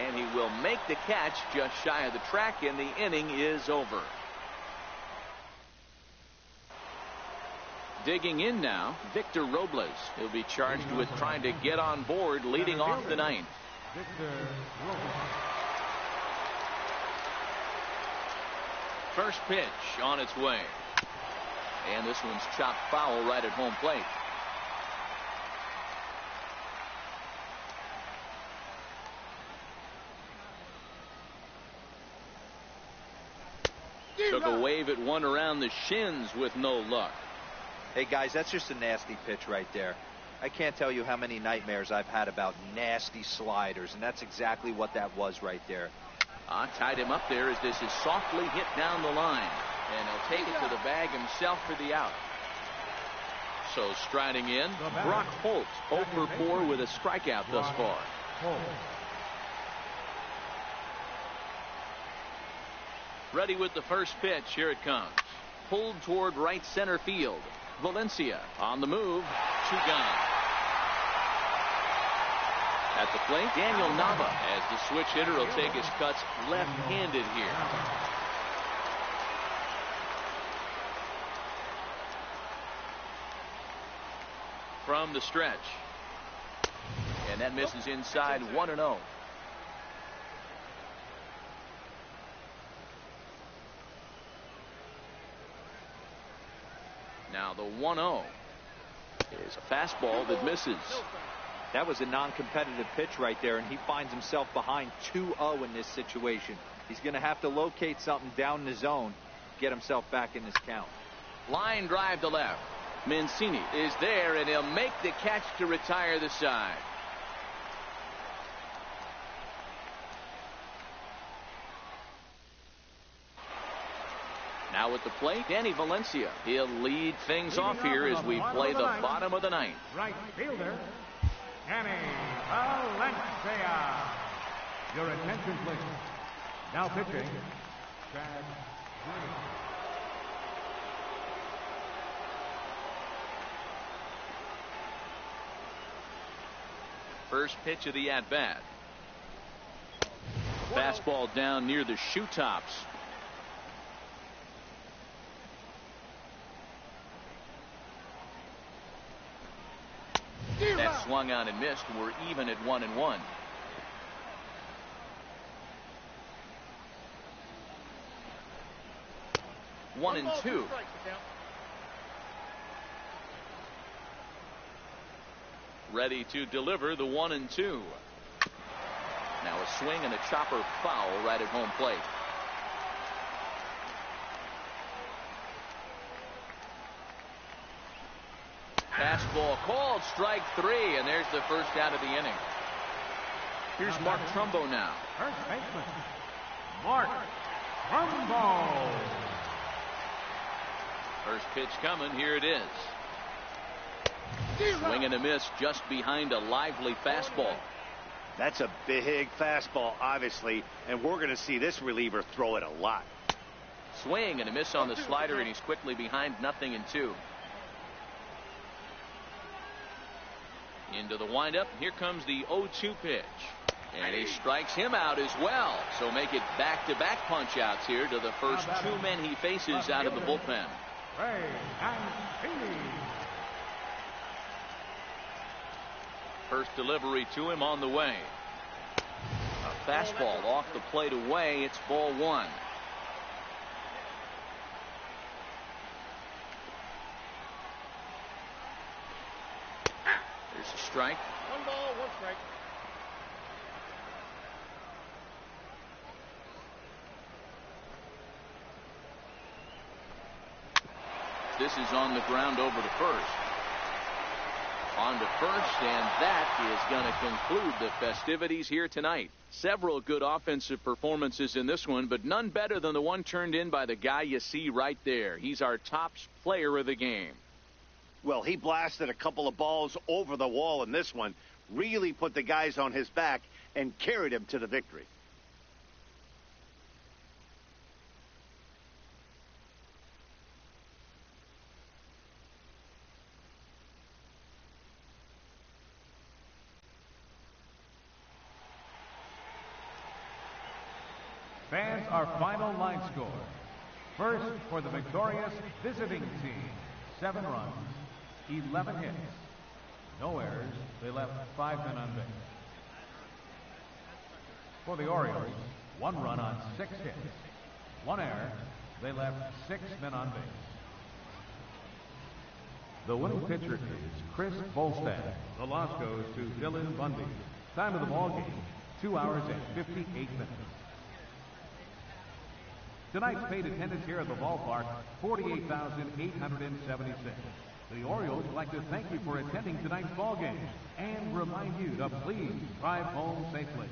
And he will make the catch just shy of the track, and the inning is over. Digging in now, Victor Robles. He'll be charged with trying to get on board leading off the ninth. Victor Robles. First pitch on its way. And this one's chopped foul right at home plate. Took a wave at one around the shins with no luck. Hey guys, that's just a nasty pitch right there. I can't tell you how many nightmares I've had about nasty sliders, and that's exactly what that was right there. Tied him up there as this is softly hit down the line, and he'll take it to the bag himself for the out. So striding in, Brock Holt, 0 for 4 with a strikeout thus far. Ready with the first pitch. Here it comes. Pulled toward right center field. Valencia on the move. 2 gone. At the plate, Daniel Nava, as the switch hitter will take his cuts left-handed here. From the stretch. And that misses inside 1-0. Now the 1-0 is a fastball that misses. That was a non-competitive pitch right there, and he finds himself behind 2-0 in this situation. He's going to have to locate something down the zone, get himself back in this count. Line drive to left. Mancini is there, and he'll make the catch to retire the side. Now at the plate, Danny Valencia. He'll lead things off here as we play the bottom of the ninth. Right fielder, Danny Valencia. Your attention, please. Now pitching, Chad Green. First pitch of the at-bat. Fastball down near the shoe tops. That swung on and missed. We're even at 1-1. One and two. Ready to deliver the 1-2. Now a swing and a chopper foul right at home plate. Fastball called, strike 3, and there's the first out of the inning. Here's Mark Trumbo now. First baseman, Mark Trumbo. First pitch coming. Here it is. Swing and a miss just behind a lively fastball. That's a big fastball, obviously, and we're going to see this reliever throw it a lot. Swing and a miss on the slider, and he's quickly behind 0-2. Into the windup. Here comes the 0-2 pitch. And he strikes him out as well. So make it back-to-back punch-outs here to the first 2 men he faces out of the bullpen. First delivery to him on the way. A fastball off the plate away. It's ball 1. There's a strike. 1 ball, 1 strike. This is on the ground over to first. On to first, and that is going to conclude the festivities here tonight. Several good offensive performances in this one, but none better than the one turned in by the guy you see right there. He's our top player of the game. Well, he blasted a couple of balls over the wall in this one, really put the guys on his back and carried him to the victory. Fans, our final line score. First, for the victorious visiting team, 7 runs, 11 hits. No errors. They left 5 men on base. For the Orioles, 1 run on 6 hits. 1 error. They left 6 men on base. The winning pitcher is Chris Volstad. The loss goes to Dylan Bundy. Time of the ball game, 2 hours and 58 minutes. Tonight's paid attendance here at the ballpark, 48,876. The Orioles would like to thank you for attending tonight's ball game and remind you to please drive home safely.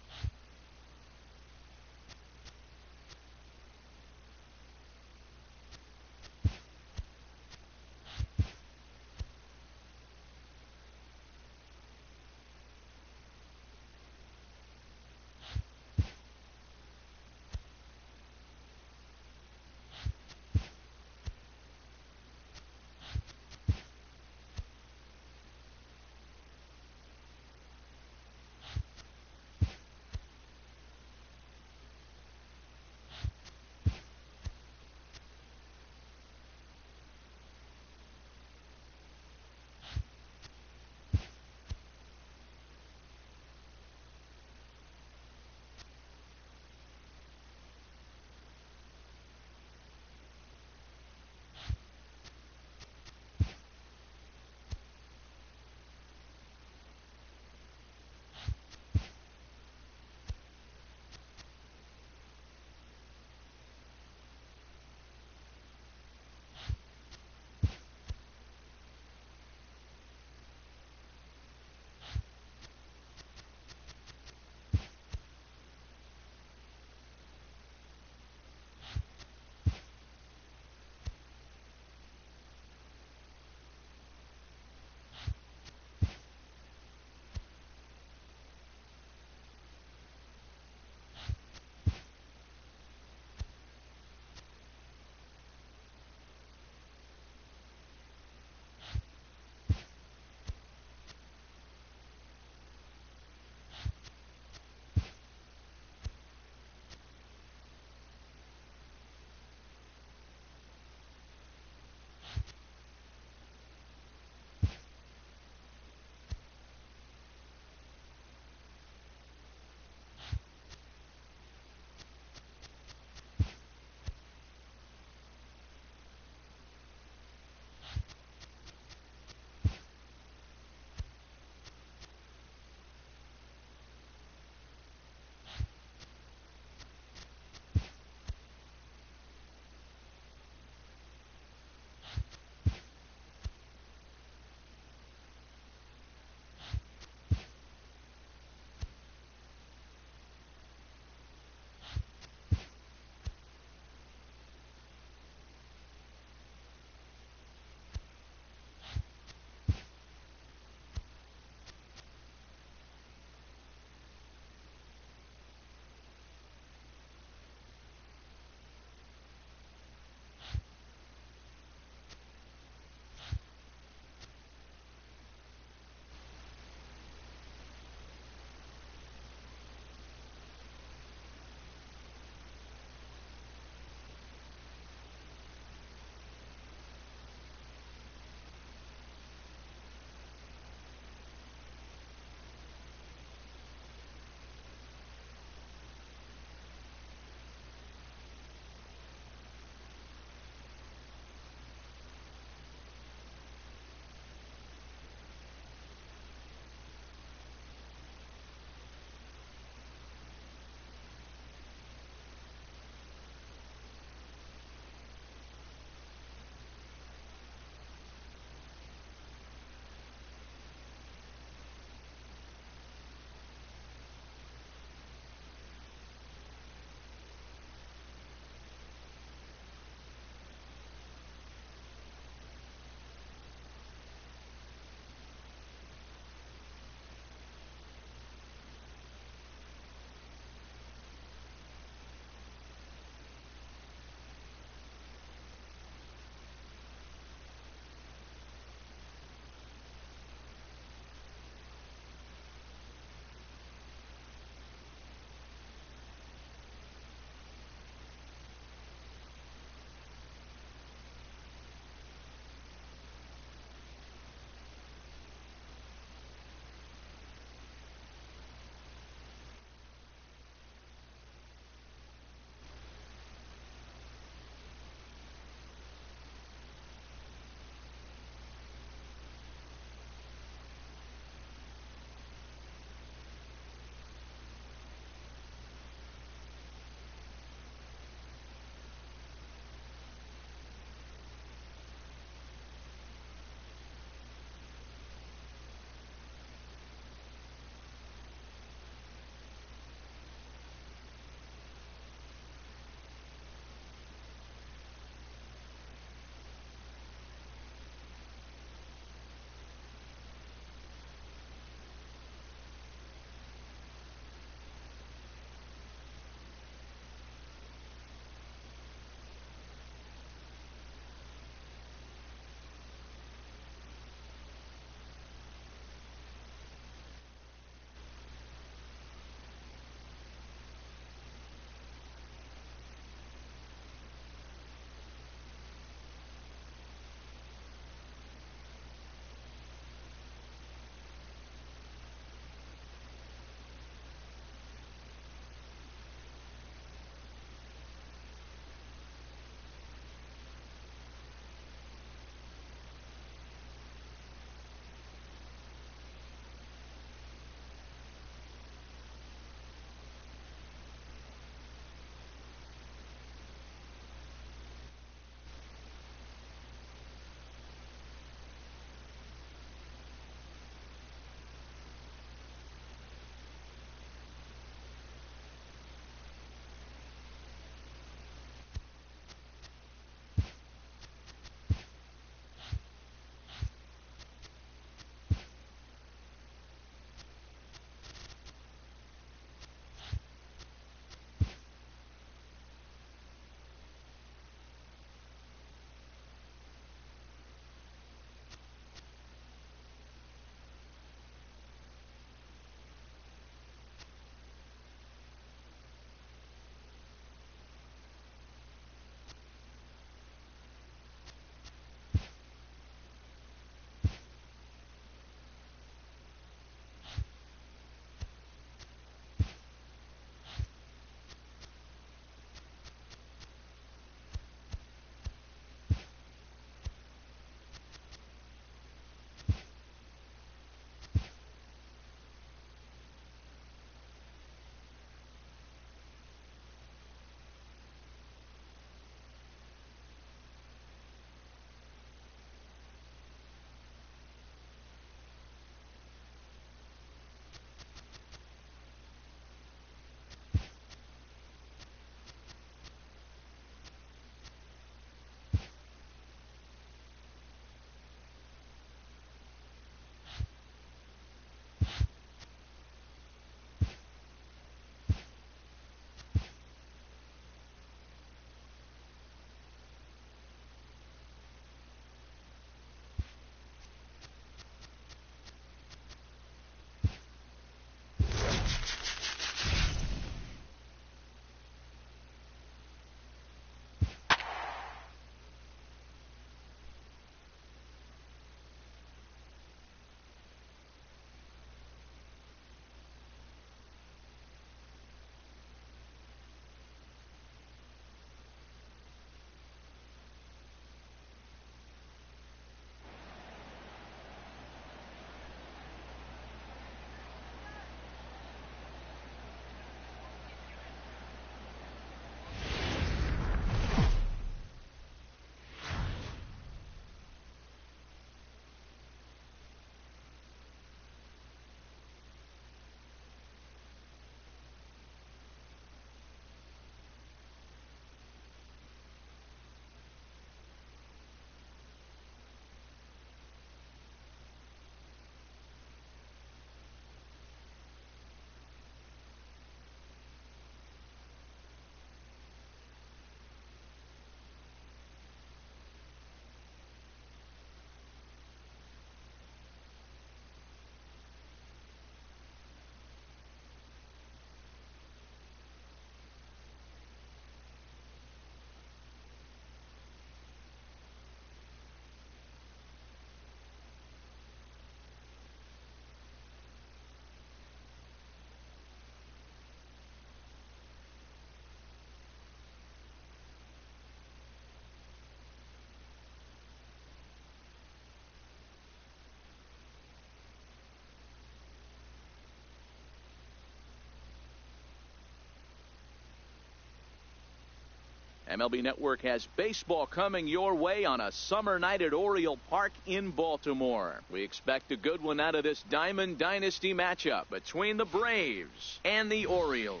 MLB Network has baseball coming your way on a summer night at Oriole Park in Baltimore. We expect a good one out of this Diamond Dynasty matchup between the Braves and the Orioles.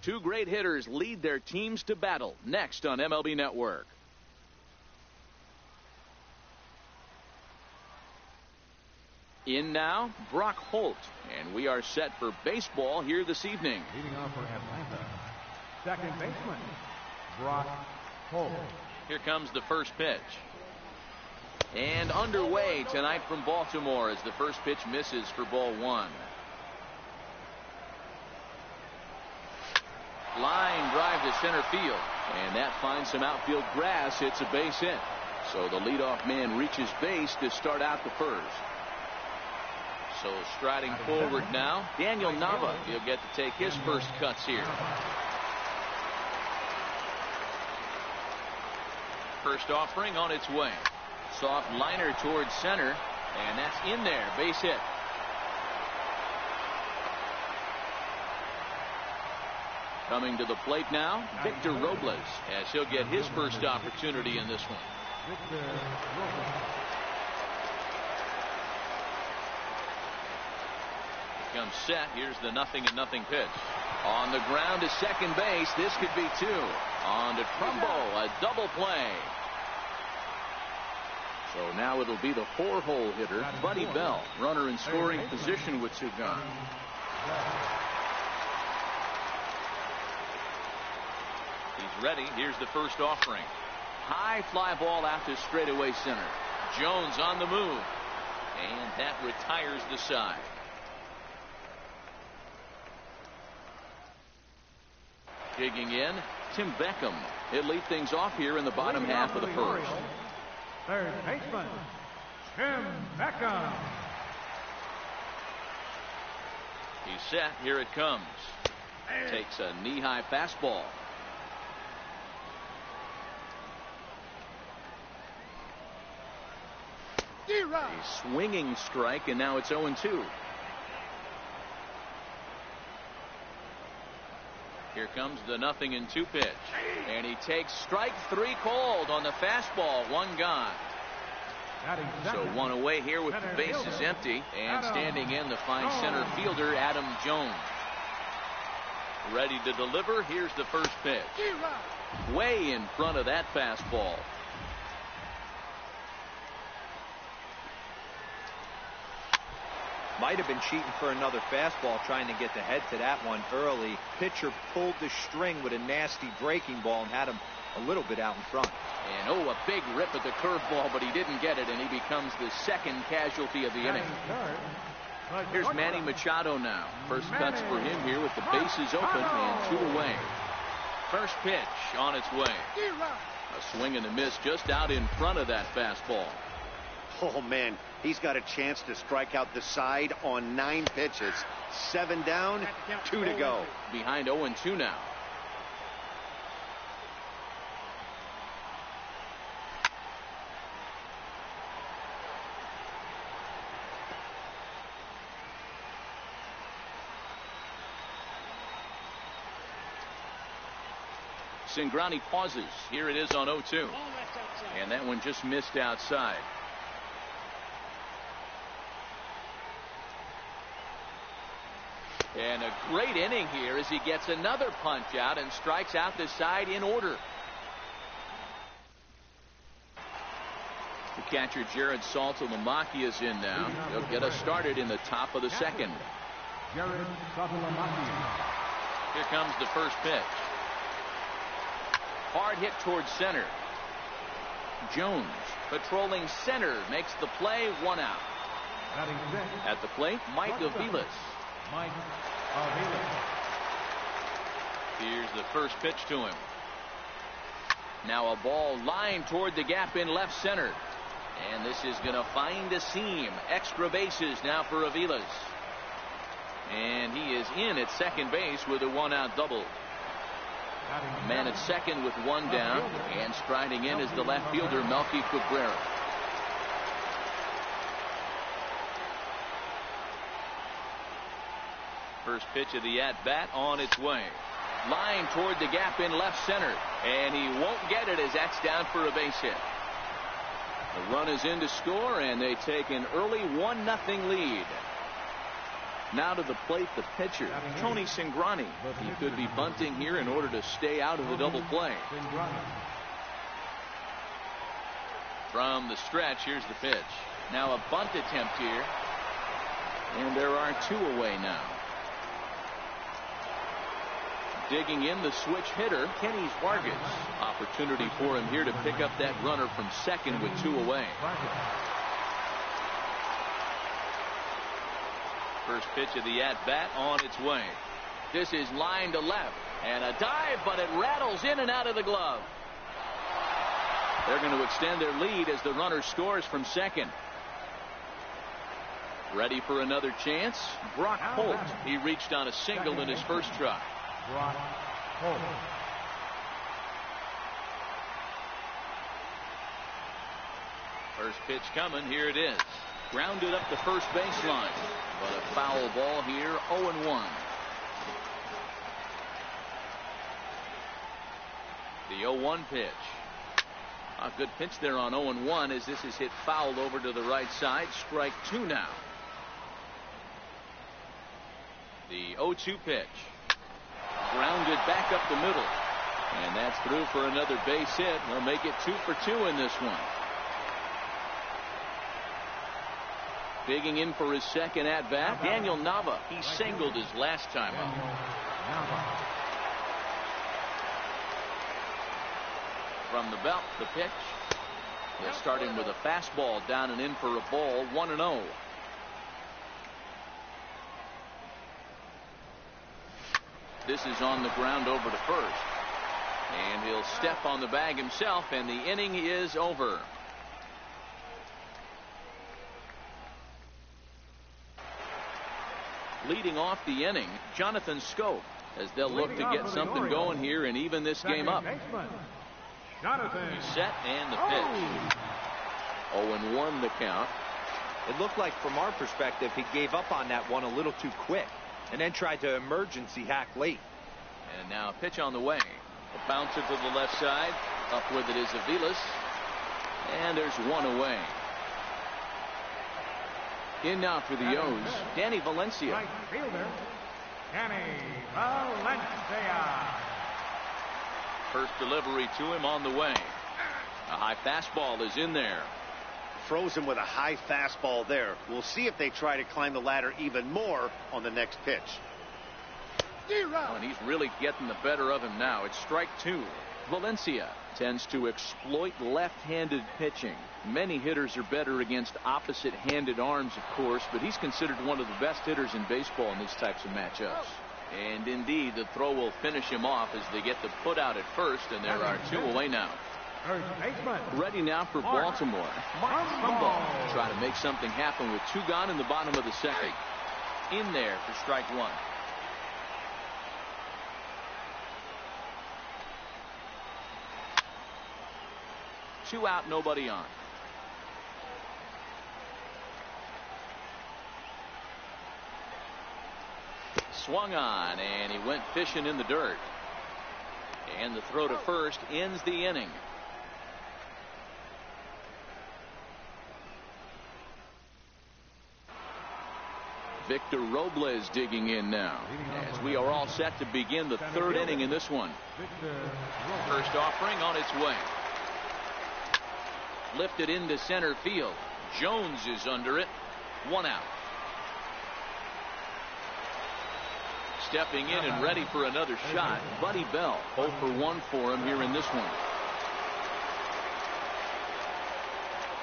Two great hitters lead their teams to battle next on MLB Network. In now, Brock Holt, and we are set for baseball here this evening. Leading off for Atlanta, second baseman, Brock Holt. Here comes the first pitch. And underway tonight from Baltimore as the first pitch misses for ball one. Line drive to center field, and that finds some outfield grass. It's a base hit. So the leadoff man reaches base to start out the first. So striding forward now, Daniel Nava. He'll get to take his first cuts here. First offering on its way. Soft liner towards center, and that's in there. Base hit. Coming to the plate now, Victor Robles, as he'll get his first opportunity in this one. Victor Robles. Comes set. Here's the 0-0 pitch. On the ground to second base. This could be two. On to Trumbo. A double play. So now it'll be the 4-hole hitter, Buddy Bell. Runner in scoring position with two guns. He's ready. Here's the first offering. High fly ball out to straightaway center. Jones on the move. And that retires the side. Digging in, Tim Beckham. He'll lead things off here in the bottom half of the first. Third baseman, Tim Beckham. He's set. Here it comes. Takes a knee-high fastball. A swinging strike, and now it's 0-2. Here comes the 0-2 pitch. And he takes strike three called on the fastball. One gone. So one away here with the bases empty. And standing in the fine center fielder, Adam Jones. Ready to deliver. Here's the first pitch. Way in front of that fastball. Might have been cheating for another fastball, trying to get the head to that one early. Pitcher pulled the string with a nasty breaking ball and had him a little bit out in front. And a big rip at the curveball, but he didn't get it, and he becomes the second casualty of the inning. Here's Manny Machado now. First cuts for him here with the bases open and two away. First pitch on its way. A swing and a miss just out in front of that fastball. Oh, man, he's got a chance to strike out the side on 9 pitches. 7 down, 2 to go. Behind 0-2 now. Cingrani pauses. Here it is on 0-2. And that one just missed outside. And a great inning here as he gets another punch out and strikes out the side in order. The catcher Jared Saltalamacchia is in now. He'll get us started in the top of the second. Jared Saltalamacchia. Here comes the first pitch. Hard hit towards center. Jones patrolling center makes the play. 1 out. At the plate, Mike Aviles. Mike Aviles. Here's the first pitch to him. Now a ball lined toward the gap in left center. And this is going to find a seam. Extra bases now for Aviles. And he is in at second base with a 1-out double. Man at second with 1 down. And striding in is the left fielder, Melky Cabrera. First pitch of the at-bat on its way. Line toward the gap in left center. And he won't get it as that's down for a base hit. The run is in to score, and they take an early 1-0 lead. Now to the plate, the pitcher, Tony Cingrani. He could be bunting here in order to stay out of the double play. From the stretch, here's the pitch. Now a bunt attempt here. And there are 2 away now. Digging in the switch hitter, Kenny's Vargas. Opportunity for him here to pick up that runner from second with 2 away. First pitch of the at-bat on its way. This is line to left. And a dive, but it rattles in and out of the glove. They're going to extend their lead as the runner scores from second. Ready for another chance? Brock Holt. He reached on a single in his first try. Brock Holt. First pitch coming. Here it is. Grounded up the first baseline. But a foul ball here. 0-1. The 0-1 pitch. A good pitch there on 0-1 as this is hit fouled over to the right side. Strike 2 now. The 0-2 pitch. Grounded back up the middle. And that's through for another base hit. They'll make it 2 for 2 in this one. Digging in for his second at bat, Daniel Nava. He singled his last time up. From the belt, the pitch. They'll start him with a fastball down and in for a ball. 1-0. This is on the ground over to first. And he'll step on the bag himself, and the inning is over. Leading off the inning, Jonathan Scope, as they'll look to get something going here and even this game up. He's set, and the pitch. 0-1 the count. It looked like from our perspective he gave up on that one a little too quick and then tried to emergency hack late. And now a pitch on the way. A bouncer to the left side. Up with it is Aviles. And there's 1 away. In now for the O's, Danny Valencia. Right fielder, Danny Valencia. First delivery to him on the way. A high fastball is in there. Frozen with a high fastball there. We'll see if they try to climb the ladder even more on the next pitch. Oh, and he's really getting the better of him now. It's strike 2. Valencia tends to exploit left-handed pitching. Many hitters are better against opposite-handed arms, of course, but he's considered one of the best hitters in baseball in these types of matchups. And indeed, the throw will finish him off as they get the put out at first, and there are 2 away now. Ready now for Baltimore. Gumball try to make something happen with 2 gone in the bottom of the second. In there for strike 1. Two out, nobody on. Swung on, and he went fishing in the dirt. And the throw to first ends the inning. Victor Robles digging in now as we are all set to begin the 3rd inning in this one. First offering on its way. Lifted into center field. Jones is under it. 1 out. Stepping in and ready for another shot, Buddy Bell. 0 for 1 for him here in this one.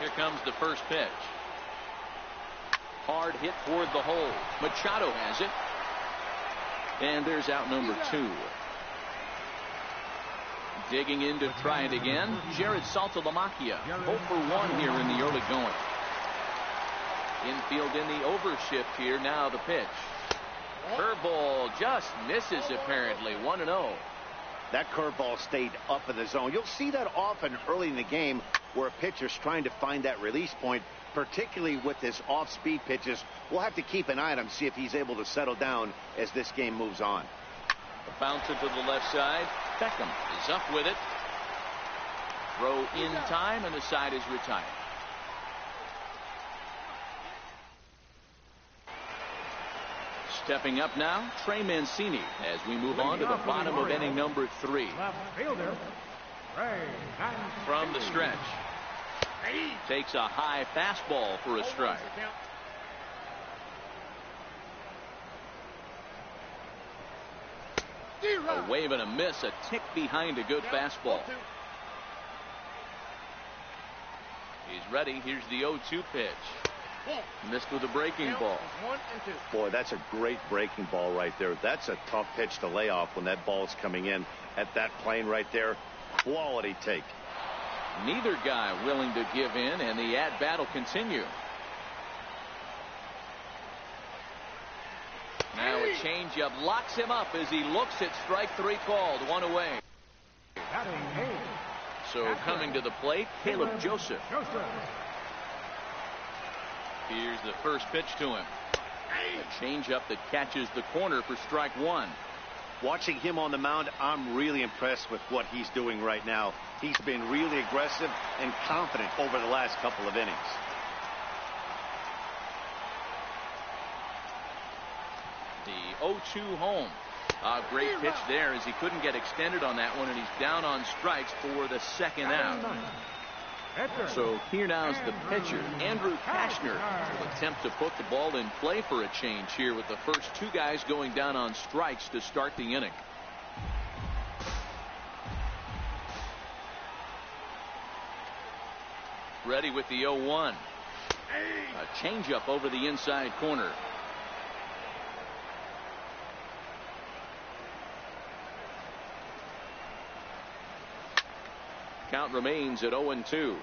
Here comes the first pitch. Hard hit toward the hole. Machado has it. And there's out number 2. Digging in to try it again. Jared Saltalamacchia. 0 for 1 here in the early going. Infield in the overshift here. Now the pitch. Curveball just misses apparently. 1-0. That curveball stayed up in the zone. You'll see that often early in the game where a pitcher's trying to find that release point, particularly with his off-speed pitches. We'll have to keep an eye on him, see if he's able to settle down as this game moves on. A bouncer to the left side. Beckham is up with it. Throw in time, and the side is retired. Stepping up now, Trey Mancini, as we move on to the bottom of inning number 3. Left fielder, From the stretch. Takes a high fastball for a strike. A wave and a miss, a tick behind a good fastball. He's ready. Here's the 0-2 pitch. Missed with a breaking ball. Boy, that's a great breaking ball right there. That's a tough pitch to lay off when that ball is coming in at that plane right there. Quality take. Neither guy willing to give in, and the at-bat will continue. Now a changeup locks him up as he looks at strike 3 called. 1 away. So coming to the plate, Caleb Joseph. Here's the first pitch to him. A changeup that catches the corner for strike 1. Watching him on the mound, I'm really impressed with what he's doing right now. He's been really aggressive and confident over the last couple of innings. The 0-2 home. A great pitch there as he couldn't get extended on that one, and he's down on strikes for the second out. So here now is the pitcher, Andrew Kashner, will attempt to put the ball in play for a change here with the first 2 guys going down on strikes to start the inning. Ready with the 0-1. A changeup over the inside corner. Count remains at 0-2.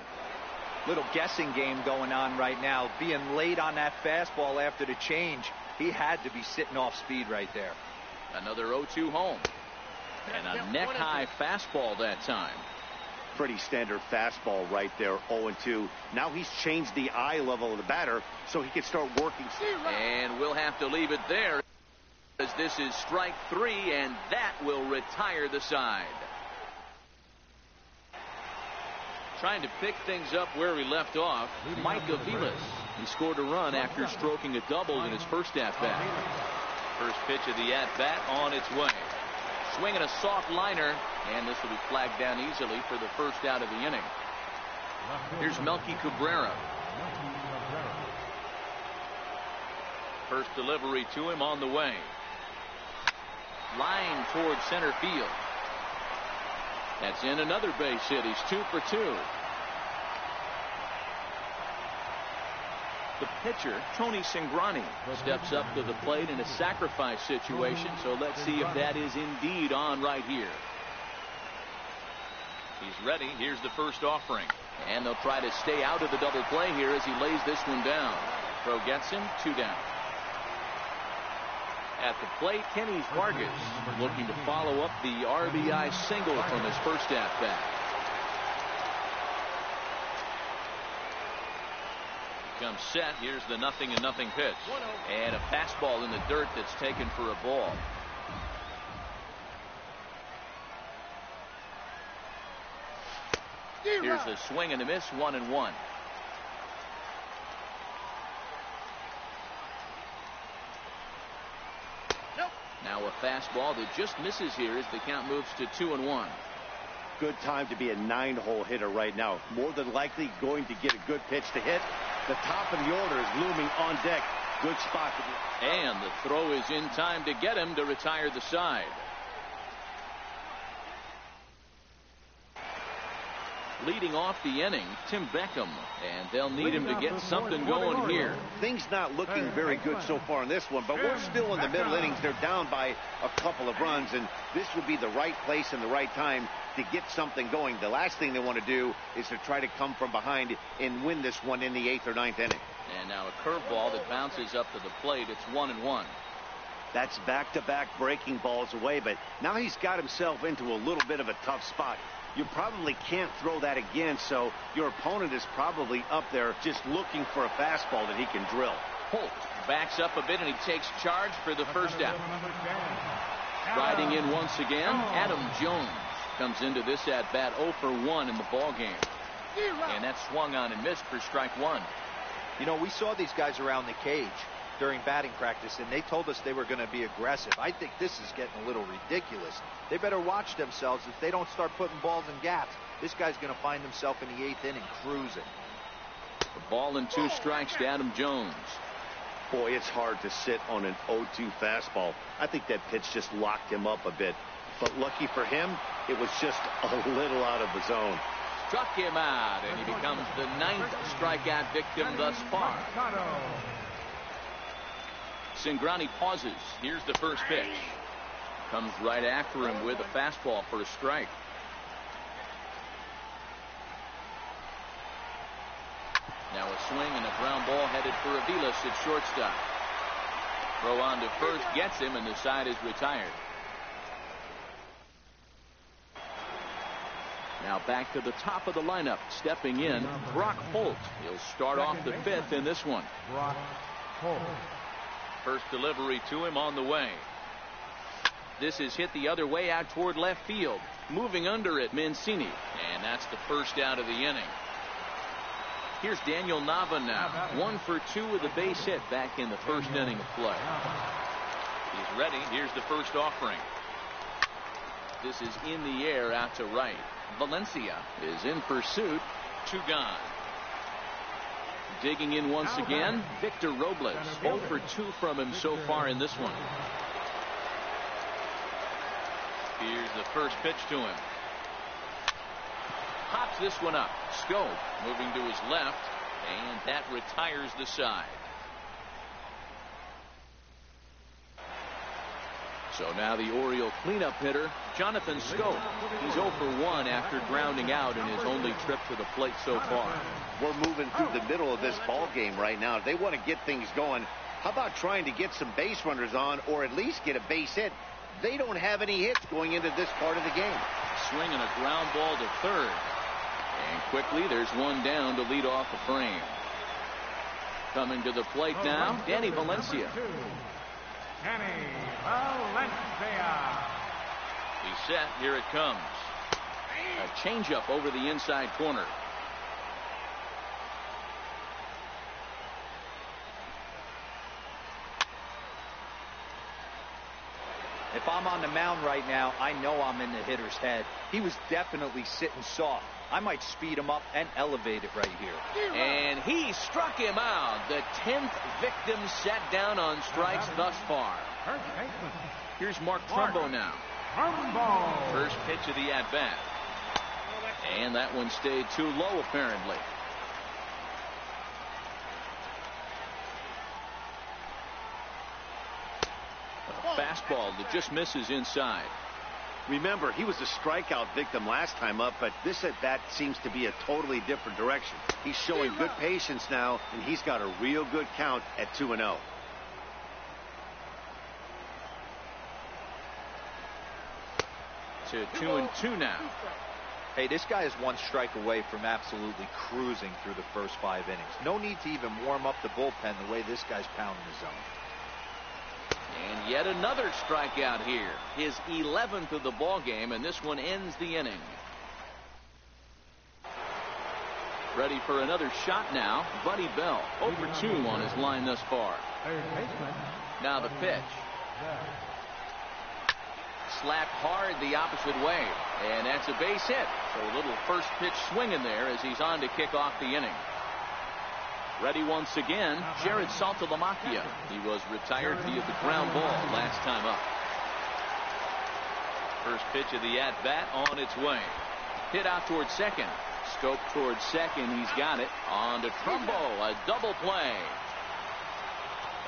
Little guessing game going on right now. Being late on that fastball after the change. He had to be sitting off speed right there. Another 0-2 home. And a neck-high fastball that time. Pretty standard fastball right there, 0-2. Now he's changed the eye level of the batter so he can start working. And we'll have to leave it there as this is strike 3, and that will retire the side. Trying to pick things up where we left off, Mike Aviles. He scored a run after stroking a double in his first at-bat. First pitch of the at-bat on its way. Swinging a soft liner, and this will be flagged down easily for the first out of the inning. Here's Melky Cabrera. First delivery to him on the way. Line towards center field. That's in another base hit. He's 2 for 2. The pitcher, Tony Cingrani, steps up to the plate in a sacrifice situation, so let's see if that is indeed on right here. He's ready. Here's the first offering. And they'll try to stay out of the double play here as he lays this one down. Throw gets him, 2 down. At the plate, Kenny Vargas looking to follow up the RBI single from his first at-bat. Comes set. Here's the 0-0 pitch. And a fastball in the dirt that's taken for a ball. Here's the swing and a miss, 1-1. Now a fastball that just misses here as the count moves to 2-1. Good time to be a 9-hole hitter right now. More than likely going to get a good pitch to hit. The top of the order is looming on deck. Good spot to be. And the throw is in time to get him to retire the side. Leading off the inning, Tim Beckham, and they'll need him to get something going here. Things not looking very good so far in this one, but we're still in the middle innings. They're down by a couple of runs, and this would be the right place and the right time to get something going. The last thing they want to do is to try to come from behind and win this one in the 8th or 9th inning. And now a curveball that bounces up to the plate. It's 1-1. That's back-to-back breaking balls away, but now he's got himself into a little bit of a tough spot. You probably can't throw that again, so your opponent is probably up there just looking for a fastball that he can drill. Holt backs up a bit, and he takes charge for the first out. Riding in once again, Adam Jones comes into this at-bat 0 for 1 in the ball game. And that swung on and missed for strike one. You know, we saw these guys around the cage during batting practice, and they told us they were going to be aggressive. I think this is getting a little ridiculous. They better watch themselves if they don't start putting balls in gaps. This guy's going to find himself in the 8th inning cruising. A ball and 2 strikes to Adam Jones. Boy, it's hard to sit on an 0-2 fastball. I think that pitch just locked him up a bit. But lucky for him, it was just a little out of the zone. Struck him out, and he becomes the 9th strikeout victim thus far. Cingrani pauses. Here's the first pitch. Comes right after him with a fastball for a strike. Now a swing and a ground ball headed for Aviles at shortstop. Throw on to first gets him, and the side is retired. Now back to the top of the lineup. Stepping in, Brock Holt. He'll start off the 5th in this one. Brock Holt. First delivery to him on the way. This is hit the other way out toward left field. Moving under it, Mancini. And that's the first out of the inning. Here's Daniel Nava now. 1 for 2 with a base hit back in the first inning of play. He's ready. Here's the first offering. This is in the air out to right. Valencia is in pursuit. 2 gone. Digging in once again, Victor Robles. 0 for 2 from him so far in this one. Here's the first pitch to him. Pops this one up. Scope moving to his left, and that retires the side. So now the Oriole cleanup hitter, Jonathan Scope. He's 0 for 1 after grounding out in his only trip to the plate so far. We're moving through the middle of this ball game right now. They want to get things going. How about trying to get some base runners on, or at least get a base hit? They don't have any hits going into this part of the game. Swing and a ground ball to third. And quickly there's one down to lead off the frame. Coming to the plate now, Danny Valencia. Danny Valencia. He's set. Here it comes. A changeup over the inside corner. If I'm on the mound right now, I know I'm in the hitter's head. He was definitely sitting soft. I might speed him up and elevate it right here. And he struck him out. The 10th victim set down on strikes thus far. Here's Mark Trumbo now. First pitch of the at-bat. And that one stayed too low apparently. A fastball that just misses inside. Remember, he was a strikeout victim last time up, but this at-bat seems to be a totally different direction. He's showing good patience now, and he's got a real good count at 2-0. To 2-2 now. Hey, this guy is 1 strike away from absolutely cruising through the first 5 innings. No need to even warm up the bullpen the way this guy's pounding the zone. And yet another strikeout here. His 11th of the ball game, and this one ends the inning. Ready for another shot now, Buddy Bell. 0 for 2 on his line thus far. Now the pitch. Slapped hard the opposite way, and that's a base hit. So a little first pitch swing in there as he's on to kick off the inning. Ready once again, Jared Saltalamacchia. He was retired via the ground ball last time up. First pitch of the at-bat on its way. Hit out towards second. Scope towards second. He's got it. On to Trumbo. A double play.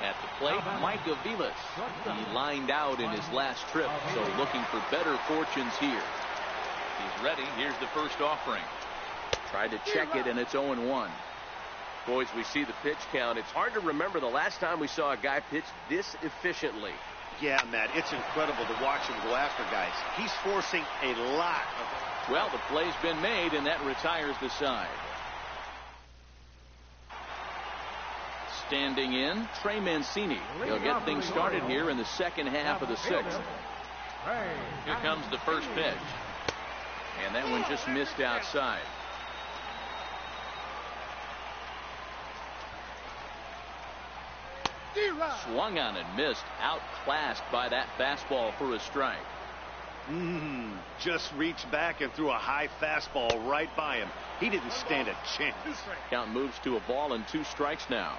At the plate, Mike Aviles. He lined out in his last trip, so looking for better fortunes here. He's ready. Here's the first offering. Tried to check it, and it's 0-1. Boys, we see the pitch count. It's hard to remember the last time we saw a guy pitch this efficiently. Yeah, Matt, it's incredible to watch him go after guys. He's forcing a lot of... Well, the play's been made, and that retires the side. Standing in, Trey Mancini. He'll get things started here in the second half of the 6th. Here comes the first pitch. And that one just missed outside. Swung on and missed. Outclassed by that fastball for a strike. Just reached back and threw a high fastball right by him. He didn't stand a chance. Count moves to a ball and 2 strikes now.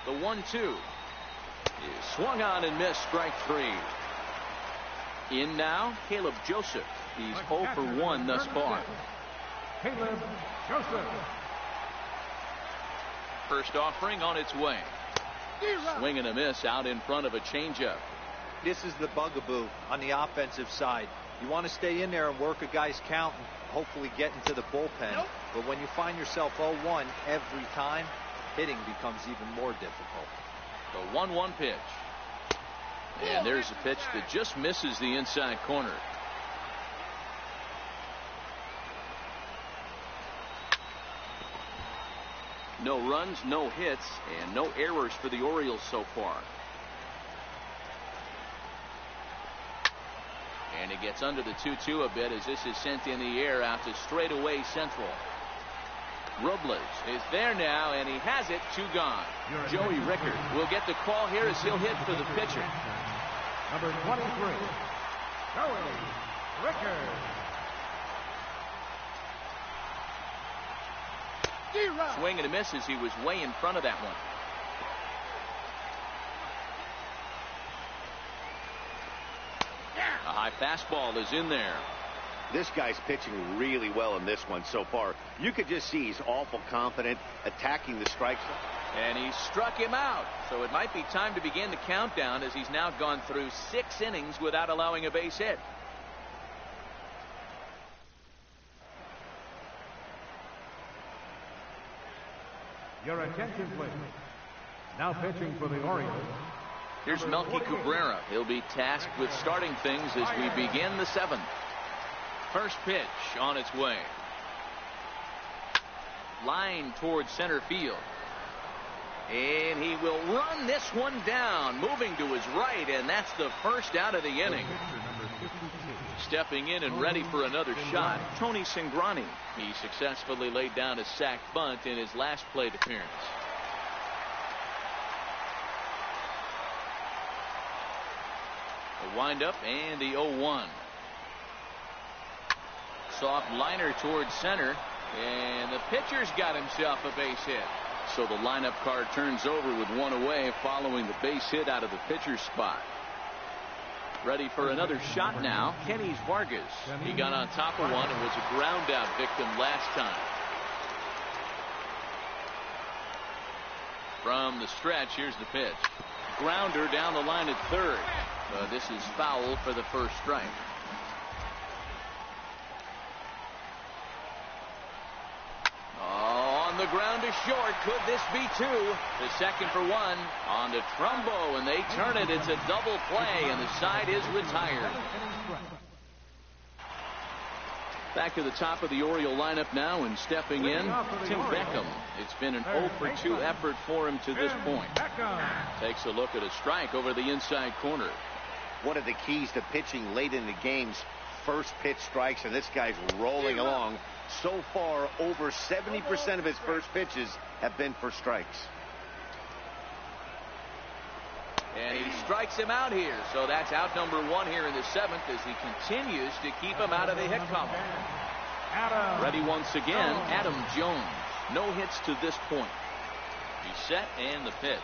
The 1-2 is swung on and missed. Strike 3. In now, Caleb Joseph. He's 0 for 1 thus far. Caleb Joseph. First offering on its way. Swing and a miss out in front of a changeup. This is the bugaboo on the offensive side. You want to stay in there and work a guy's count and hopefully get into the bullpen. But when you find yourself 0-1 every time, hitting becomes even more difficult. The 1-1 pitch. And there's a pitch that just misses the inside corner. No runs, no hits, and no errors for the Orioles so far. And he gets under the 2-2 a bit as this is sent in the air out to straightaway central. Robles is there now, and he has it. 2 gone. Joey Rickard will get the call here as he'll hit for the pitcher. Number 23, Joey Rickard. Swing and a miss as he was way in front of that one. A high fastball is in there. This guy's pitching really well in this one so far. You could just see he's awful confident attacking the strike zone. And he struck him out. So it might be time to begin the countdown as he's now gone through 6 innings without allowing a base hit. Your attention, please. Now pitching for the Orioles. Here's Melky Cabrera. He'll be tasked with starting things as we begin the 7th. First pitch on its way. Line towards center field. And he will run this one down, moving to his right, and that's the first out of the inning. Stepping in and ready for another shot, Tony Cingrani. He successfully laid down a sac bunt in his last plate appearance. The windup and the 0-1. Soft liner towards center, and the pitcher's got himself a base hit. So the lineup card turns over with 1 away following the base hit out of the pitcher's spot. Ready for another shot now, Kenny's Vargas. He got on top of one and was a ground out victim last time. From the stretch, here's the pitch. Grounder down the line at third. This is foul for the first strike. On the ground to short. Could this be 2? The second for 1 on to Trumbo, and they turn it. It's a double play, and the side is retired. Back to the top of the Oriole lineup now, and stepping in, Tim Beckham. It's been an 0 for 2 effort for him to this point. Takes a look at a strike over the inside corner. One of the keys to pitching late in the game's first pitch strikes, and this guy's rolling along. So far, over 70% of his first pitches have been for strikes. And he strikes him out here. So that's out number 1 here in the 7th as he continues to keep him out of the hit column. Ready once again, Adam Jones. No hits to this point. He's set, and the pitch.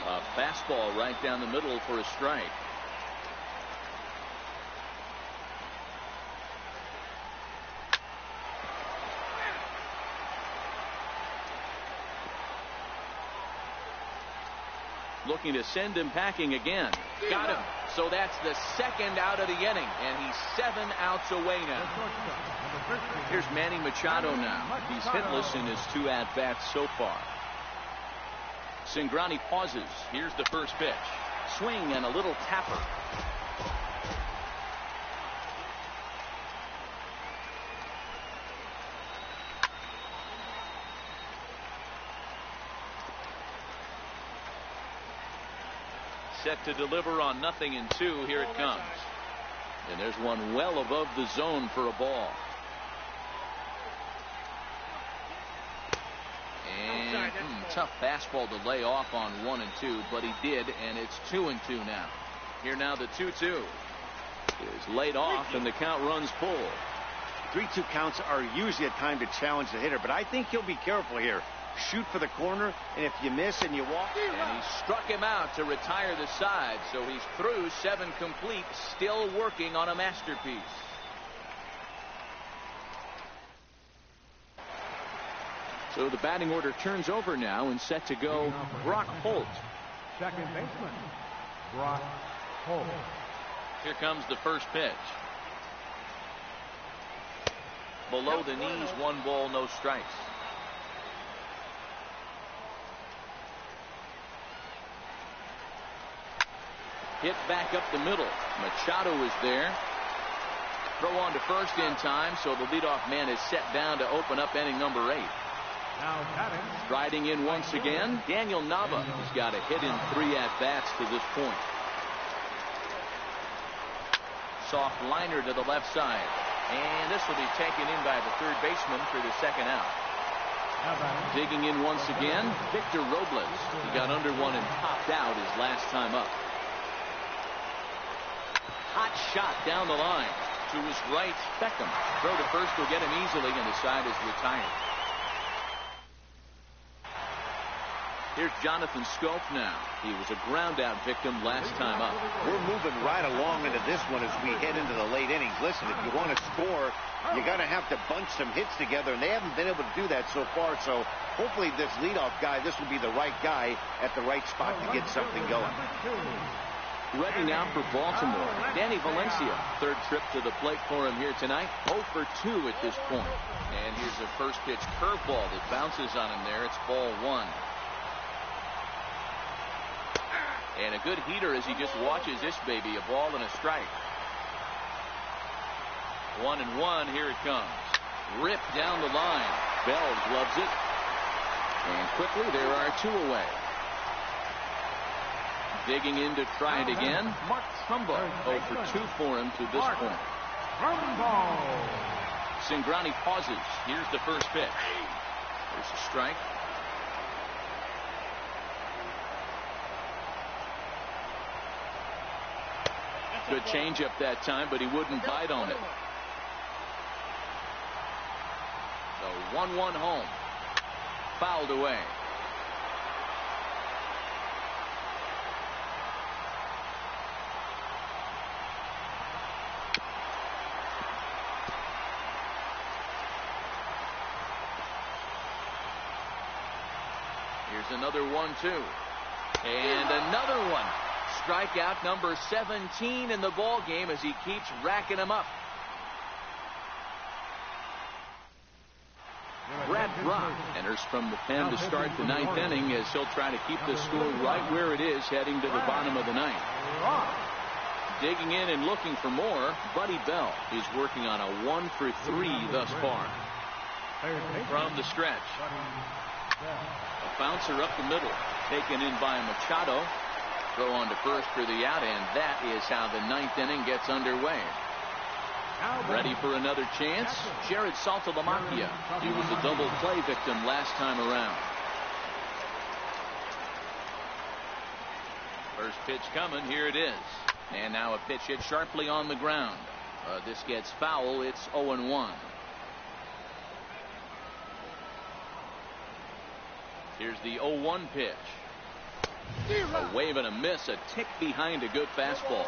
A fastball right down the middle for a strike. Looking to send him packing again. Got him. So that's the second out of the inning, and he's 7 outs away now. Here's Manny Machado now. He's hitless in his 2 at-bats so far. Cingrani pauses. Here's the first pitch. Swing and a little tapper. Set to deliver on 0-2. Here it comes. And there's one well above the zone for a ball. And tough fastball to lay off on 1-2, but he did, and it's 2-2 now. Here now the 2-2 is laid off, and the count runs full. 3-2 counts are usually a time to challenge the hitter, but I think he'll be careful here. Shoot for the corner, and if you miss and you walk. And he struck him out to retire the side, so he's through 7 complete, still working on a masterpiece. So the batting order turns over now, and set to go Brock Holt. Second baseman, Brock Holt. Here comes the first pitch. Below the knees, 1 ball, no strikes. Hit back up the middle. Machado is there. Throw on to first in time, so the leadoff man is set down to open up inning number 8. Now batting. Striding in once again, Daniel Nava. He's got a hit in 3 at-bats to this point. Soft liner to the left side. And this will be taken in by the third baseman for the second out. Digging in once again, Victor Robles. He got under one and popped out his last time up. Hot shot down the line. To his right, Beckham. Throw to first will get him easily, and the side is retired. Here's Jonathan Scope now. He was a ground-out victim last time up. We're moving right along into this one as we head into the late innings. Listen, if you want to score, you got to have to bunch some hits together, and they haven't been able to do that so far. So hopefully this leadoff guy, this will be the right guy at the right spot to get something going. Ready now for Baltimore, Danny Valencia. Third trip to the plate for him here tonight. 0 for 2 at this point. And here's a first pitch curveball that bounces on him there. It's ball 1. And a good heater as he just watches this baby. A ball and a strike. 1-1. Here it comes. Ripped down the line. Bell gloves it. And quickly there are 2 away. Digging in to try it again. Mark Trumbo. 0 for 2 for him to this point. Cingrani pauses. Here's the first pitch. There's a strike. Good changeup that time, but he wouldn't bite on it. So 1-1 home. Fouled away. Here's another 1-2. And another one. Strikeout number 17 in the ball game as he keeps racking them up. Brad Brock enters from the pen to start the 9th inning as he'll try to keep the score right where it is heading to the bottom of the 9th. Digging in and looking for more, Buddy Bell. He's working on a 1 for 3 thus far. From the stretch. A bouncer up the middle. Taken in by Machado. Throw on to first for the out, and that is how the 9th inning gets underway. Ready for another chance? Jared Saltalamacchia. He was a double play victim last time around. First pitch coming. Here it is. And now a pitch hit sharply on the ground. This gets foul. It's 0-1. Here's the 0-1 pitch. A wave and a miss, a tick behind a good fastball.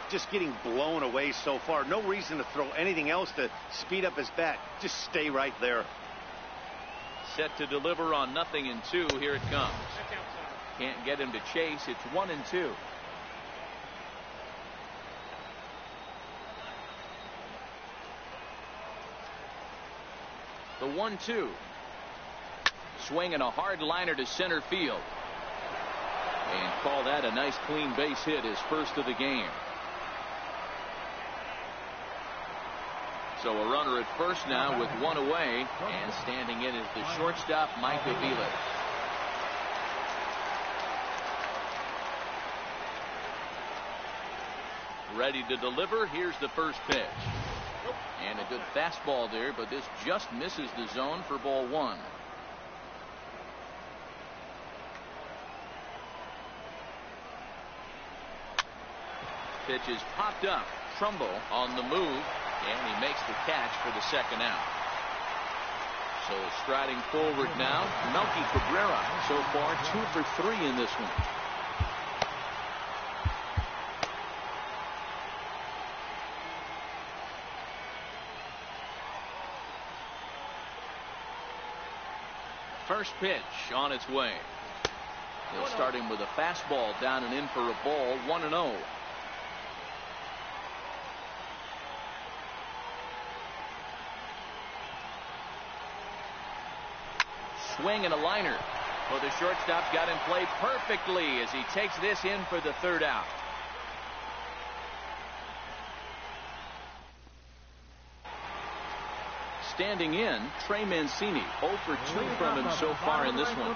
Just getting blown away so far. No reason to throw anything else to speed up his bat. Just stay right there. Set to deliver on 0-2. Here it comes. Can't get him to chase. It's 1-2. The 1-2. Swinging a hard liner to center field. And call that a nice clean base hit, his first of the game. So a runner at first now with 1 away, and standing in is the shortstop, Mike Aviles. Ready to deliver. Here's the first pitch. And a good fastball there, but this just misses the zone for ball one. Pitch is popped up. Trumbo on the move, and he makes the catch for the second out. So striding forward now, Melky Cabrera. So far 2 for 3 in this one. First pitch on its way. They'll start him with a fastball down and in for a ball. 1-0. Swing and a liner. Well, the shortstop's got him played perfectly as he takes this in for the third out. Standing in, Trey Mancini. 0 for 2 from him so far in this one.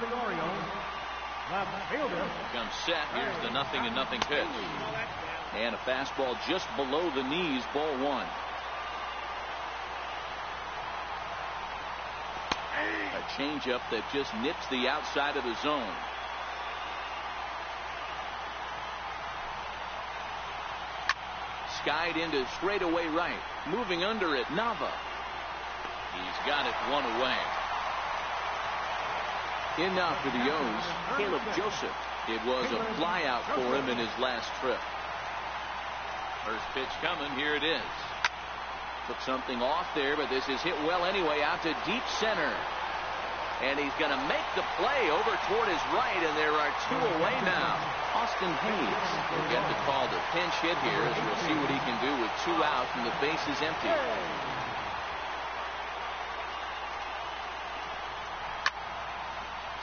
Comes set. Here's the 0-0 pitch. And a fastball just below the knees, ball one. A changeup that just nips the outside of the zone. Skied into straightaway right. Moving under it, Nava. He's got it one away. In now for the O's, Caleb Joseph. It was a flyout for him in his last trip. First pitch coming. Here it is. Took something off there, but this is hit well anyway, out to deep center. And he's going to make the play over toward his right, and there are 2 away now. Austin Hayes will get the call to pinch hit here, as we'll see what he can do with 2 outs and the base is empty.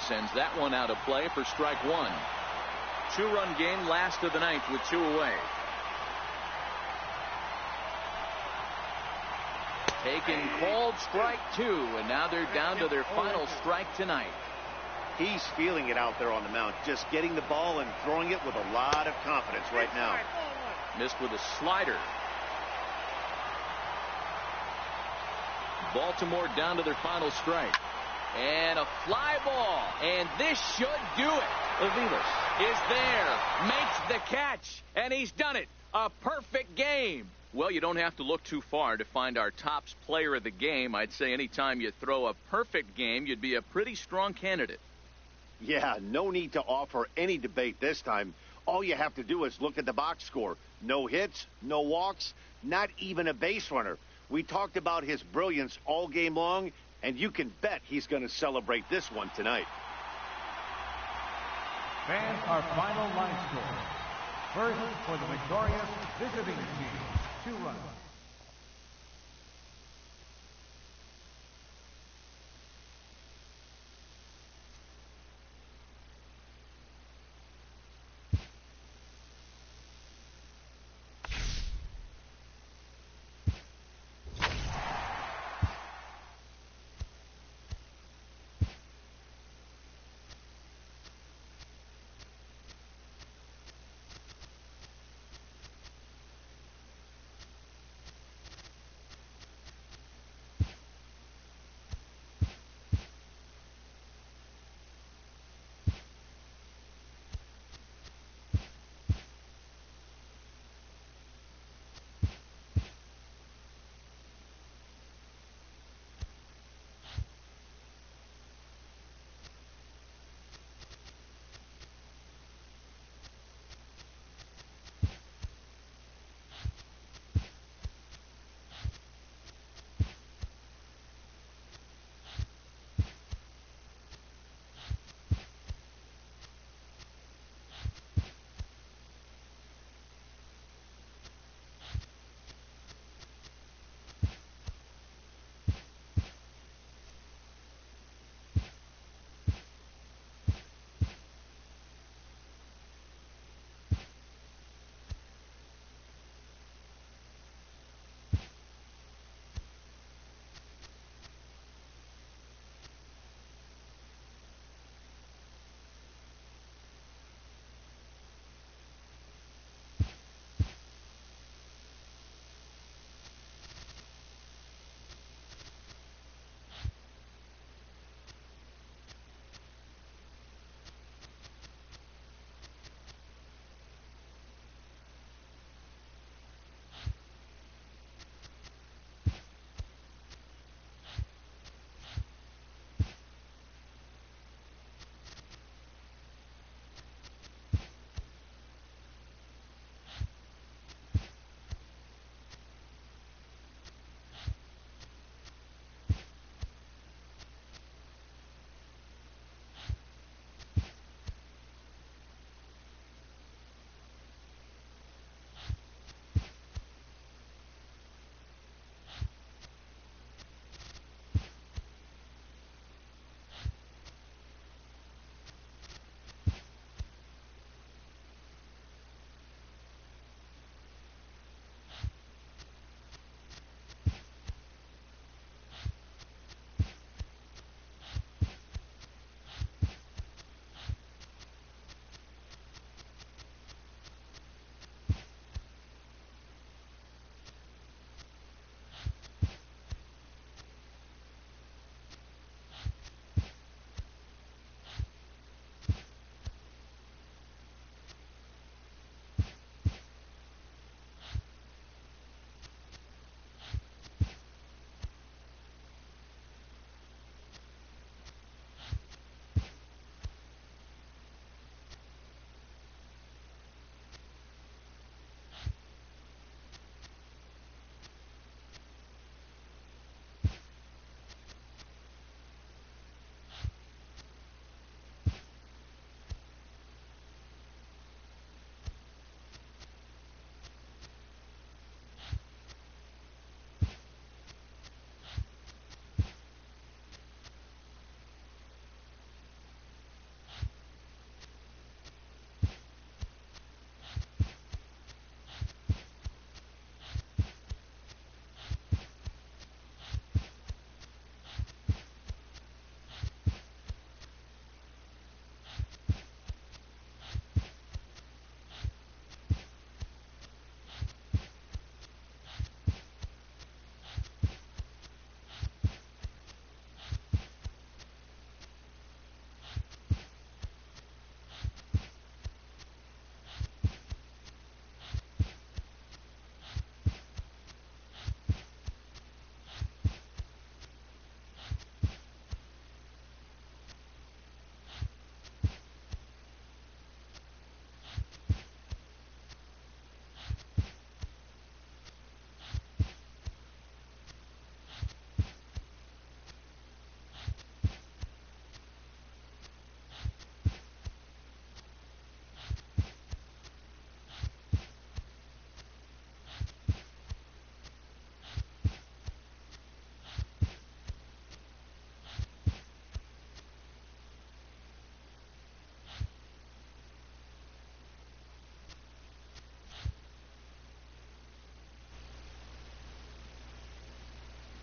Sends that one out of play for strike 1. 2-run game, last of the ninth with 2 away. Taken, called strike 2, and now they're down to their final strike tonight. He's feeling it out there on the mound, just getting the ball and throwing it with a lot of confidence right now. Missed with a slider. Baltimore down to their final strike. And a fly ball, and this should do it. Aviles is there, makes the catch, and he's done it. A perfect game. Well, you don't have to look too far to find our tops player of the game. I'd say anytime you throw a perfect game, you'd be a pretty strong candidate. Yeah, no need to offer any debate this time. All you have to do is look at the box score. No hits, no walks, not even a base runner. We talked about his brilliance all game long, and you can bet he's going to celebrate this one tonight. Fans, our final line score. First, for the victorious visiting team, 2 runs.